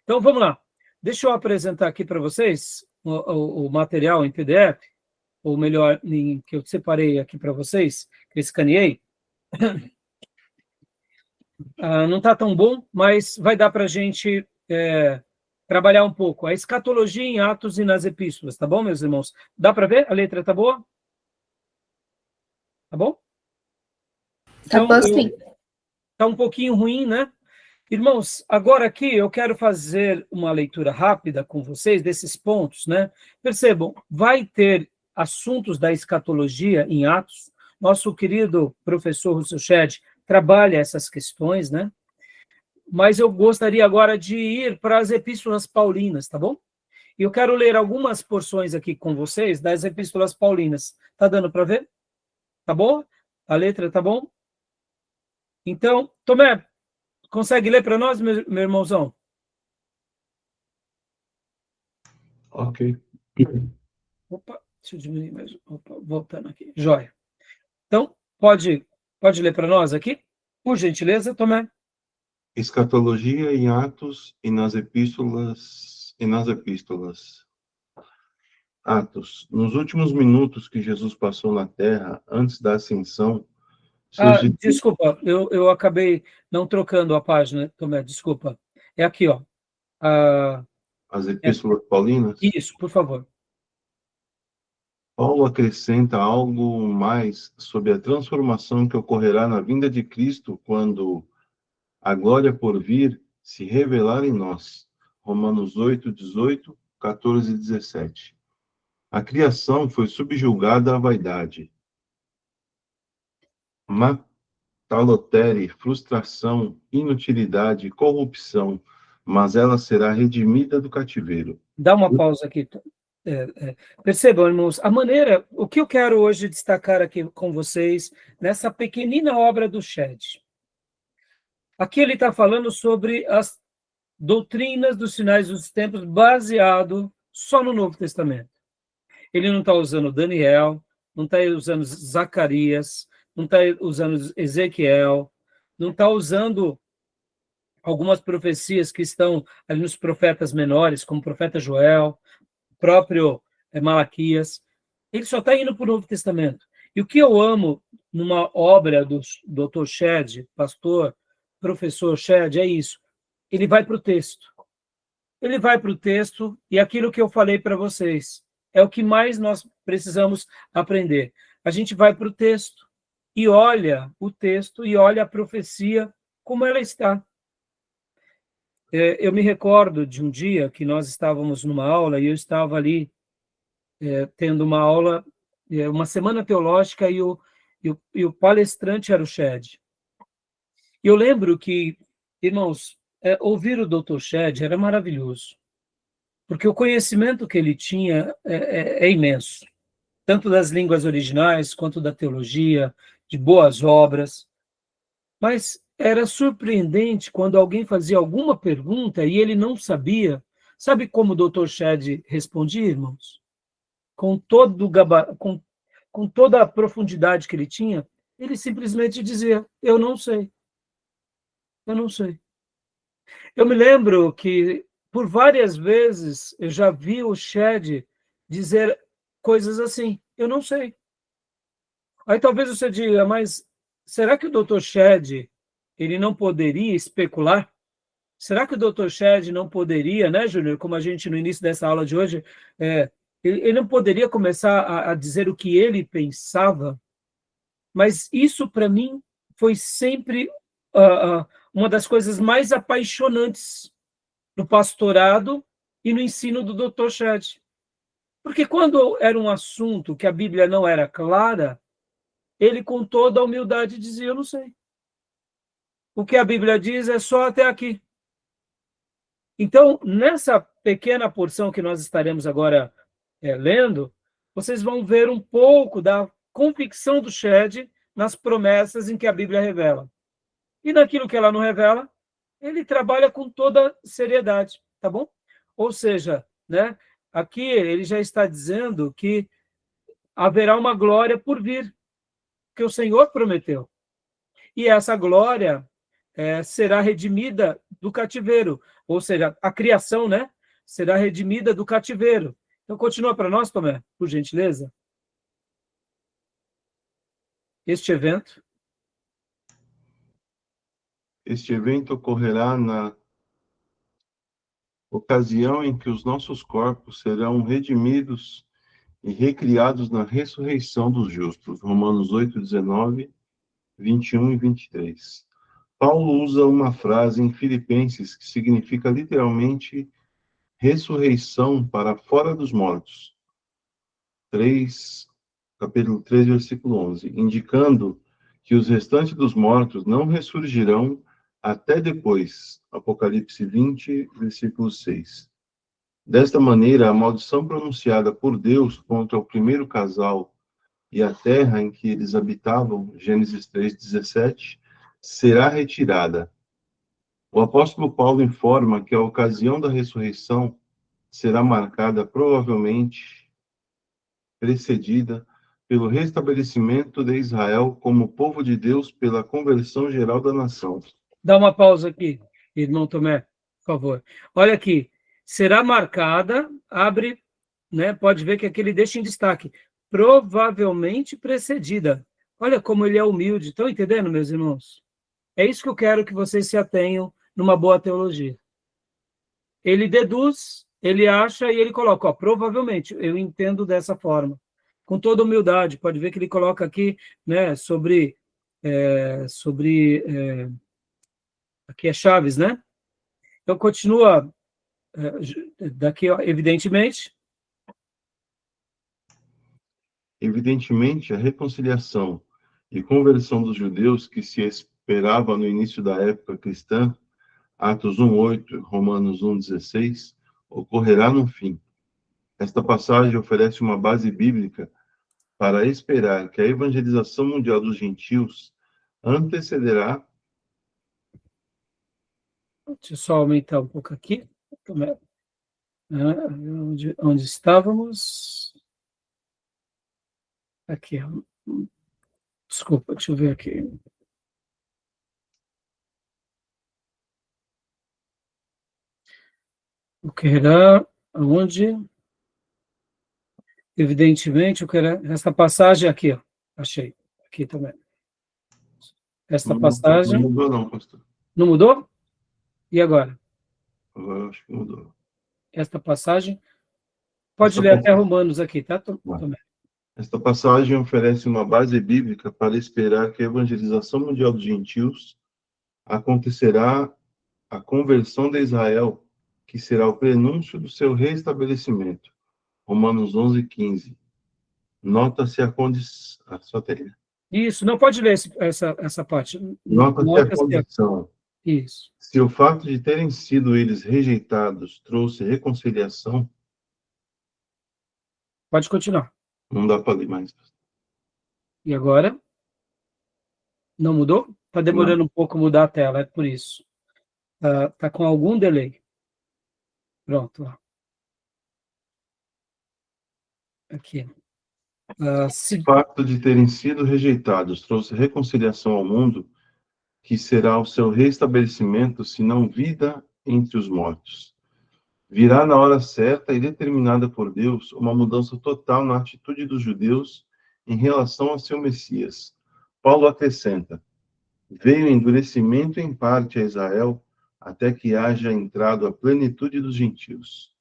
S1: Então, vamos lá. Deixa eu apresentar aqui para vocês o material em PDF, ou melhor, que eu separei aqui para vocês, que eu escaneei. Não está tão bom, mas vai dar para a gente trabalhar um pouco. A escatologia em Atos e nas epístolas, tá bom, meus irmãos? Dá para ver? A letra tá boa? Tá bom? Então,
S6: Tá bom, sim.
S1: tá um pouquinho ruim, né? Irmãos, agora aqui eu quero fazer uma leitura rápida com vocês desses pontos, né? Percebam, vai ter assuntos da escatologia em Atos. Nosso querido professor Russell Shedd trabalha essas questões, né? Mas eu gostaria agora de ir para as epístolas paulinas, tá bom? E eu quero ler algumas porções aqui com vocês das epístolas paulinas. Tá dando para ver? Tá bom? A letra tá bom? Então, Tomé, consegue ler para nós, meu irmãozão?
S5: Ok.
S1: Opa, deixa eu diminuir mais. Opa, voltando aqui. Jóia. Então, pode ler para nós aqui? Por gentileza, Tomé.
S5: Escatologia em Atos e nas epístolas. Atos. Nos últimos minutos que Jesus passou na Terra, antes da ascensão, seus
S1: Desculpa, eu acabei não trocando a página, Tomé, desculpa. É aqui, ó.
S5: as epístolas paulinas,
S1: Isso, por favor.
S5: Paulo acrescenta algo mais sobre a transformação que ocorrerá na vinda de Cristo quando a glória por vir se revelar em nós. Romanos 8, 18, 14 e 17. A criação foi subjugada à vaidade. Matalotere, frustração, inutilidade, corrupção, mas ela será redimida do cativeiro.
S1: Dá uma pausa aqui. Percebam, irmãos, o que eu quero hoje destacar aqui com vocês, nessa pequenina obra do Shedd. Aqui ele está falando sobre as doutrinas dos sinais dos tempos, baseado só no Novo Testamento. Ele não está usando Daniel, não está usando Zacarias, não está usando Ezequiel, não está usando algumas profecias que estão ali nos profetas menores, como o profeta Joel, o próprio Malaquias. Ele só está indo para o Novo Testamento. E o que eu amo numa obra do Dr. Shedd, pastor, professor Shedd, é isso. Ele vai para o texto. Ele vai para o texto e aquilo que eu falei para vocês é o que mais nós precisamos aprender. A gente vai para o texto e olha o texto e olha a profecia como ela está. eu me recordo de um dia que nós estávamos numa aula e eu estava ali tendo uma aula, uma semana teológica, e o palestrante era o Shedd. E eu lembro que, irmãos, ouvir o Dr. Shedd era maravilhoso, porque o conhecimento que ele tinha é imenso, tanto das línguas originais quanto da teologia, de boas obras. Mas era surpreendente quando alguém fazia alguma pergunta e ele não sabia. Sabe como o Dr. Shedd respondia, irmãos? Com toda a profundidade que ele tinha, ele simplesmente dizia: eu não sei. Eu não sei. Eu me lembro que, por várias vezes, eu já vi o Shedd dizer coisas assim: eu não sei. Aí talvez você diga, mas será que o Dr. Shedd ele não poderia especular? Será que o Dr. Shedd não poderia, né, Júnior, como a gente no início dessa aula de hoje, ele não poderia começar a dizer o que ele pensava? Mas isso, para mim, foi sempre uma das coisas mais apaixonantes no pastorado e no ensino do Dr. Shedd. Porque quando era um assunto que a Bíblia não era clara, ele, com toda a humildade, dizia: eu não sei. O que a Bíblia diz é só até aqui. Então, nessa pequena porção que nós estaremos agora lendo, vocês vão ver um pouco da convicção do Shedd nas promessas em que a Bíblia revela. E naquilo que ela não revela, ele trabalha com toda seriedade, tá bom? Ou seja, né, aqui ele já está dizendo que haverá uma glória por vir, que o Senhor prometeu. E essa glória será redimida do cativeiro, ou seja, a criação, né, será redimida do cativeiro. Então, continua para nós, Tomé, por gentileza. Este evento
S5: ocorrerá na ocasião em que os nossos corpos serão redimidos e recriados na ressurreição dos justos. Romanos 8, 19, 21 e 23. Paulo usa uma frase em Filipenses que significa literalmente ressurreição para fora dos mortos. Capítulo 3, versículo 11, indicando que os restantes dos mortos não ressurgirão até depois. Apocalipse 20, versículo 6. Desta maneira, a maldição pronunciada por Deus contra o primeiro casal e a terra em que eles habitavam, Gênesis 3:17, será retirada. O apóstolo Paulo informa que a ocasião da ressurreição será marcada, provavelmente precedida pelo restabelecimento de Israel como povo de Deus pela conversão geral da nação.
S1: Dá uma pausa aqui, irmão Tomé, por favor. Olha aqui, será marcada, abre, né, pode ver que aqui ele deixa em destaque, provavelmente precedida. Olha como ele é humilde, estão entendendo, meus irmãos? É isso que eu quero que vocês se atenham numa boa teologia. Ele deduz, ele acha e ele coloca, provavelmente, eu entendo dessa forma. Com toda humildade, pode ver que ele coloca aqui, né, sobre aqui é Chaves, né? Então, continua daqui, evidentemente.
S5: Evidentemente, a reconciliação e conversão dos judeus que se esperava no início da época cristã, Atos 1:8, Romanos 1:16, ocorrerá no fim. Esta passagem oferece uma base bíblica para esperar que a evangelização mundial dos gentios antecederá.
S1: Deixa eu só aumentar um pouco aqui. Onde estávamos? Aqui. Desculpa, deixa eu ver aqui. Ocorrerá aonde? Evidentemente, essa passagem aqui, ó, achei, aqui também. Esta passagem...
S5: Não mudou não, pastor.
S1: Não mudou? E agora?
S5: Agora acho que mudou.
S1: Esta passagem... Pode ler até Romanos aqui, tá? Também.
S5: Esta passagem oferece uma base bíblica para esperar que a evangelização mundial dos gentios acontecerá a conversão de Israel, que será o prenúncio do seu restabelecimento. Romanos 11:15. Nota-se a condição... só tem.
S1: Isso, não pode ler essa parte.
S5: Nota-se a condição.
S1: Isso.
S5: Se o fato de terem sido eles rejeitados trouxe reconciliação...
S1: Pode continuar.
S5: Não dá para ler mais.
S1: E agora? Não mudou? Está demorando um pouco mudar a tela, é por isso. Tá com algum delay. Pronto. Aqui.
S5: O fato de terem sido rejeitados trouxe reconciliação ao mundo, que será o seu restabelecimento, se não vida entre os mortos. Virá na hora certa e determinada por Deus uma mudança total na atitude dos judeus em relação ao seu Messias. Paulo acrescenta: veio endurecimento em parte a Israel, até que haja entrado a plenitude dos gentios.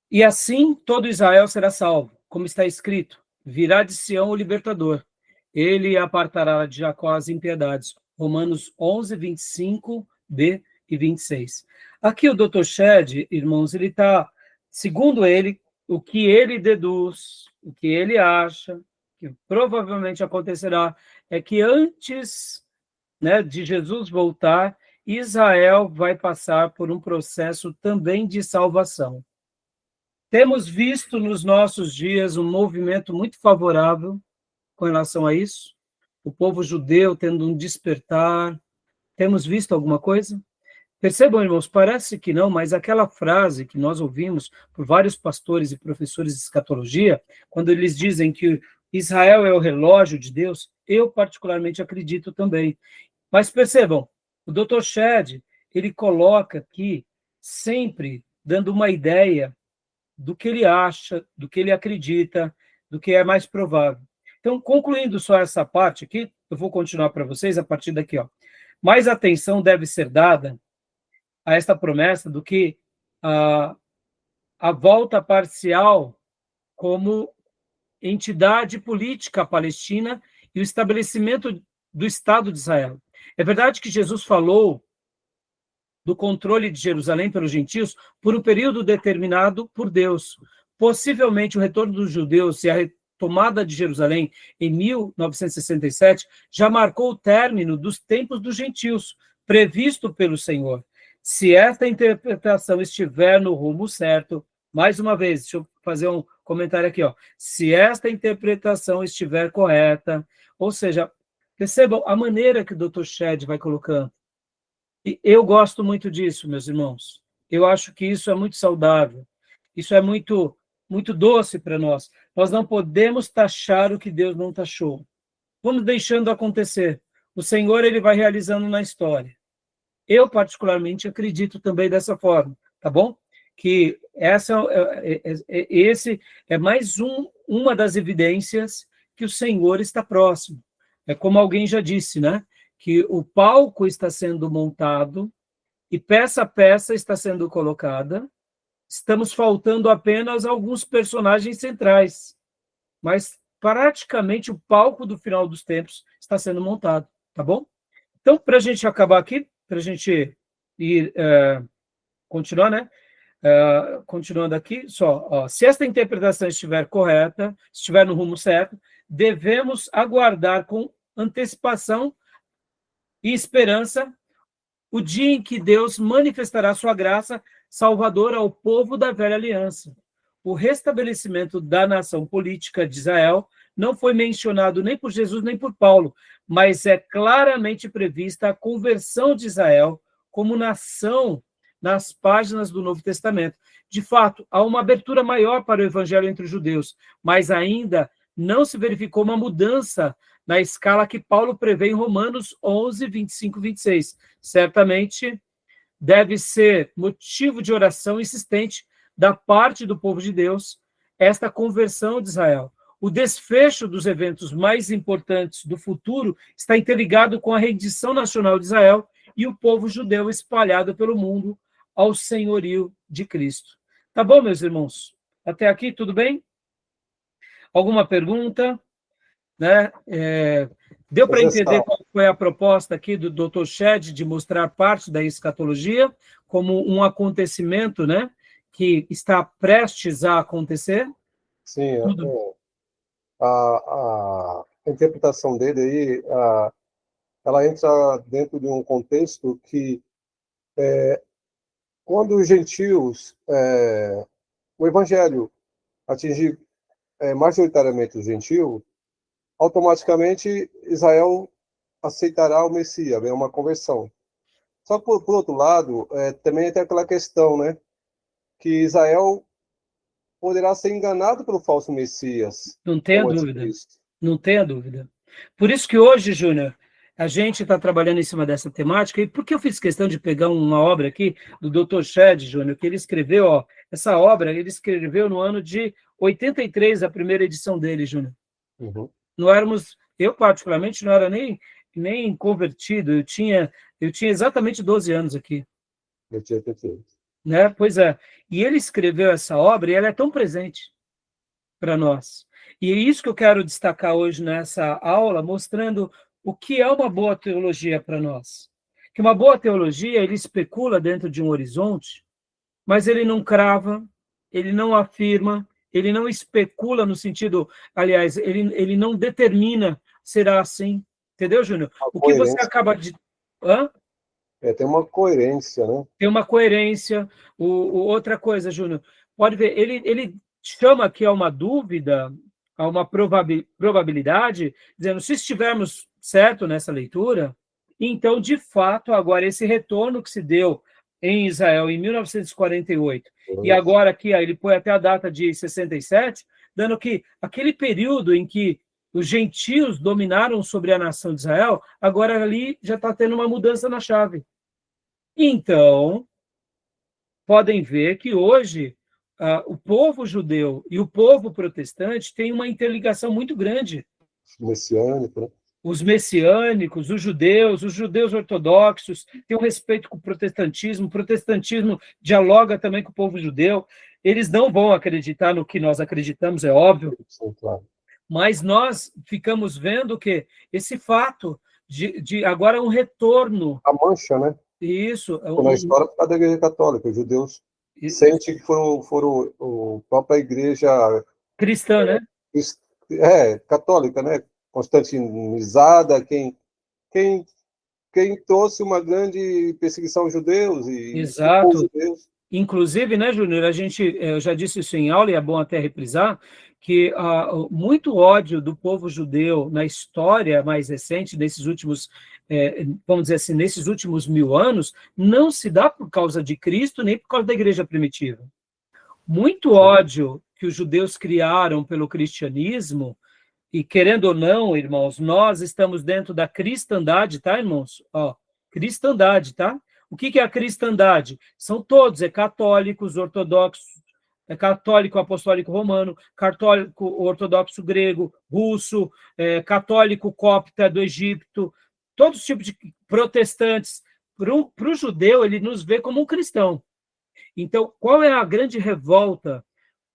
S1: E assim todo Israel será salvo, como está escrito: virá de Sião o libertador. Ele apartará de Jacó as impiedades. Romanos 11, 25b e 26. Aqui o Dr. Shedd, irmãos, ele está, segundo ele, o que ele deduz, o que ele acha, que provavelmente acontecerá, é que antes, né, de Jesus voltar, Israel vai passar por um processo também de salvação. Temos visto nos nossos dias um movimento muito favorável com relação a isso, o povo judeu tendo um despertar. Temos visto alguma coisa? Percebam, irmãos, parece que não, mas aquela frase que nós ouvimos por vários pastores e professores de escatologia, quando eles dizem que Israel é o relógio de Deus, eu particularmente acredito também. Mas percebam, o Dr. Shedd, ele coloca aqui, sempre dando uma ideia do que ele acha, do que ele acredita, do que é mais provável. Então, concluindo só essa parte aqui, eu vou continuar para vocês a partir daqui, ó. Mais atenção deve ser dada a esta promessa do que a volta parcial como entidade política palestina e o estabelecimento do Estado de Israel. É verdade que Jesus falou do controle de Jerusalém pelos gentios por um período determinado por Deus. Possivelmente o retorno dos judeus e a retomada de Jerusalém em 1967 já marcou o término dos tempos dos gentios, previsto pelo Senhor. Se esta interpretação estiver no rumo certo, mais uma vez, deixa eu fazer um comentário aqui, ó. Se esta interpretação estiver correta, ou seja, percebam a maneira que o Dr. Shedd vai colocando. E eu gosto muito disso, meus irmãos. Eu acho que isso é muito saudável. Isso é muito, muito doce para nós. Nós não podemos taxar o que Deus não taxou. Vamos deixando acontecer. O Senhor, ele vai realizando na história. Eu, particularmente, acredito também dessa forma, tá bom? Que esse é mais uma das evidências que o Senhor está próximo. É como alguém já disse, né? Que o palco está sendo montado e peça a peça está sendo colocada. Estamos faltando apenas alguns personagens centrais, mas praticamente o palco do final dos tempos está sendo montado, tá bom? Então, para a gente acabar aqui, para a gente ir continuar, né? Continuando aqui, só, ó, se esta interpretação estiver correta, estiver no rumo certo, devemos aguardar com antecipação e esperança o dia em que Deus manifestará sua graça salvadora ao povo da velha aliança. O restabelecimento da nação política de Israel não foi mencionado nem por Jesus nem por Paulo, mas é claramente prevista a conversão de Israel como nação nas páginas do Novo Testamento. De fato, há uma abertura maior para o evangelho entre os judeus, mas ainda não se verificou uma mudança na escala que Paulo prevê em Romanos 11, 25 e 26. Certamente deve ser motivo de oração insistente da parte do povo de Deus esta conversão de Israel. O desfecho dos eventos mais importantes do futuro está interligado com a rendição nacional de Israel e o povo judeu espalhado pelo mundo ao senhorio de Cristo. Tá bom, meus irmãos? Até aqui, tudo bem? Alguma pergunta? né? Deu para entender
S2: Exceção.
S1: qual foi a proposta aqui do Dr. Shedd de mostrar parte da escatologia como um acontecimento, né, que está prestes a acontecer?
S2: Sim,
S1: Tudo.
S2: a interpretação dele aí, ela entra dentro de um contexto que, quando os gentios, o evangelho atingir majoritariamente os gentios, automaticamente Israel aceitará o Messias, é uma conversão. Só que, por outro lado, também tem aquela questão, né, que Israel poderá ser enganado pelo falso Messias,
S1: Não tenha
S2: o
S1: dúvida.
S2: anticristo.
S1: Não tenha dúvida. Por isso que hoje, Júnior, a gente está trabalhando em cima dessa temática, e por que eu fiz questão de pegar uma obra aqui do Dr. Shedd, Júnior, que ele escreveu, ó, essa obra ele escreveu no ano de 83, a primeira edição dele, Júnior.
S2: Uhum.
S1: Não éramos, eu particularmente não era nem convertido, eu tinha exatamente 12 anos aqui,
S2: Eu tinha perfeito.
S1: né? Pois é. E ele escreveu essa obra e ela é tão presente para nós. E é isso que eu quero destacar hoje nessa aula, mostrando o que é uma boa teologia para nós. Que uma boa teologia, ele especula dentro de um horizonte, mas ele não crava, ele não afirma, ele não especula no sentido, aliás, ele não determina, será assim. Entendeu, Júnior?
S2: Uma
S1: O que você
S2: coerência.
S1: acaba de... Hã?
S2: Tem uma coerência, né?
S1: Tem uma coerência. Outra coisa, Júnior, pode ver, ele chama aqui a uma dúvida, a uma probabilidade, dizendo, se estivermos certo nessa leitura, então, de fato, agora esse retorno que se deu em Israel em 1948, e agora aqui ele põe até a data de 67, dando que aquele período em que os gentios dominaram sobre a nação de Israel, agora ali já está tendo uma mudança na chave. Então, podem ver que hoje o povo judeu e o povo protestante têm uma interligação muito grande.
S2: Messiânico, né?
S1: Os messiânicos, os judeus ortodoxos têm um respeito com o protestantismo dialoga também com o povo judeu. Eles não vão acreditar no que nós acreditamos, é óbvio,
S2: Sim, claro.
S1: mas nós ficamos vendo que esse fato de agora um retorno.
S2: A mancha, né?
S1: Isso.
S2: Na história por causa da Igreja Católica. Os judeus sentem que foram a própria Igreja
S1: cristã, né?
S2: Católica, né? Constantinizada, quem trouxe uma grande perseguição aos judeus e
S1: Exato.
S2: judeus.
S1: Inclusive, né, Júnior, eu já disse isso em aula e é bom até reprisar, que muito ódio do povo judeu na história mais recente, nesses últimos, vamos dizer assim, nesses últimos 1000 anos, não se dá por causa de Cristo, nem por causa da igreja primitiva. Muito ódio que os judeus criaram pelo cristianismo, e querendo ou não, irmãos, nós estamos dentro da cristandade, tá, irmãos? Cristandade, tá? O que é a cristandade? São todos, católicos, ortodoxos, católico apostólico romano, católico ortodoxo grego, russo, católico copta do Egito, todos os tipos de protestantes. Para o judeu, ele nos vê como um cristão. Então, qual é a grande revolta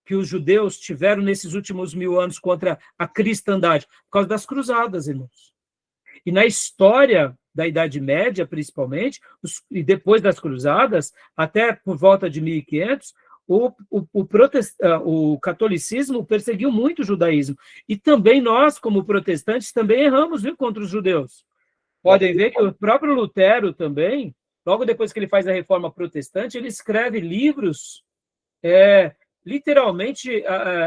S1: que os judeus tiveram nesses últimos 1000 anos contra a cristandade? Por causa das cruzadas, irmãos. E na história da Idade Média, principalmente, e depois das cruzadas, até por volta de 1500, o catolicismo perseguiu muito o judaísmo. E também nós, como protestantes, também erramos, viu, contra os judeus. Podem ver que o próprio Lutero também, logo depois que ele faz a reforma protestante, ele escreve livros literalmente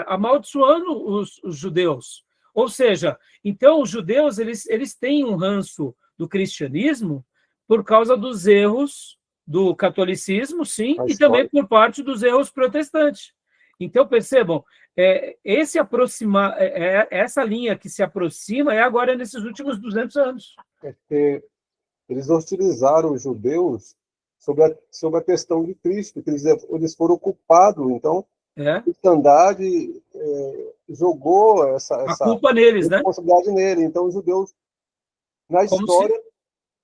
S1: amaldiçoando os judeus. Ou seja, então os judeus eles têm um ranço do cristianismo por causa dos erros do catolicismo, sim, e também por parte dos erros protestantes. Então, percebam, essa linha que se aproxima é agora nesses últimos 200 anos.
S2: Eles hostilizaram os judeus sobre a questão de Cristo, que eles foram culpados, então a cristandade jogou essa
S1: culpa neles, né?
S2: responsabilidade nele. Então, os judeus, na história,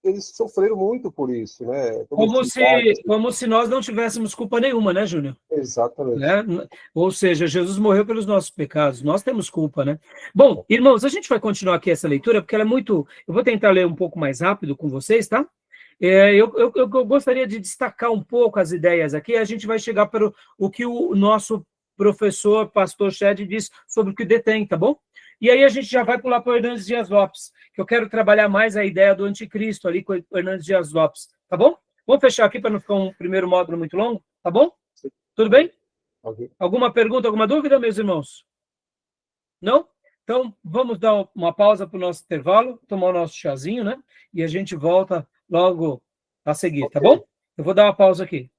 S2: eles sofreram muito por isso, né?
S1: Como se nós não tivéssemos culpa nenhuma, né, Júnior?
S2: Exatamente.
S1: Né? Ou seja, Jesus morreu pelos nossos pecados, nós temos culpa, né? Bom, irmãos, a gente vai continuar aqui essa leitura, porque ela é muito... Eu vou tentar ler um pouco mais rápido com vocês, tá? Eu gostaria de destacar um pouco as ideias aqui, a gente vai chegar para o que o nosso professor, pastor Shed, diz sobre o que detém, tá bom? E aí a gente já vai pular para o Hernandes Dias Lopes, que eu quero trabalhar mais a ideia do anticristo ali com o Hernandes Dias Lopes, tá bom? Vamos fechar aqui para não ficar um primeiro módulo muito longo, tá bom? Tudo bem?
S2: Okay.
S1: Alguma pergunta, alguma dúvida, meus irmãos? Não? Então, vamos dar uma pausa para o nosso intervalo, tomar o nosso chazinho, né? E a gente volta logo a seguir, tá bom? Eu vou dar uma pausa aqui.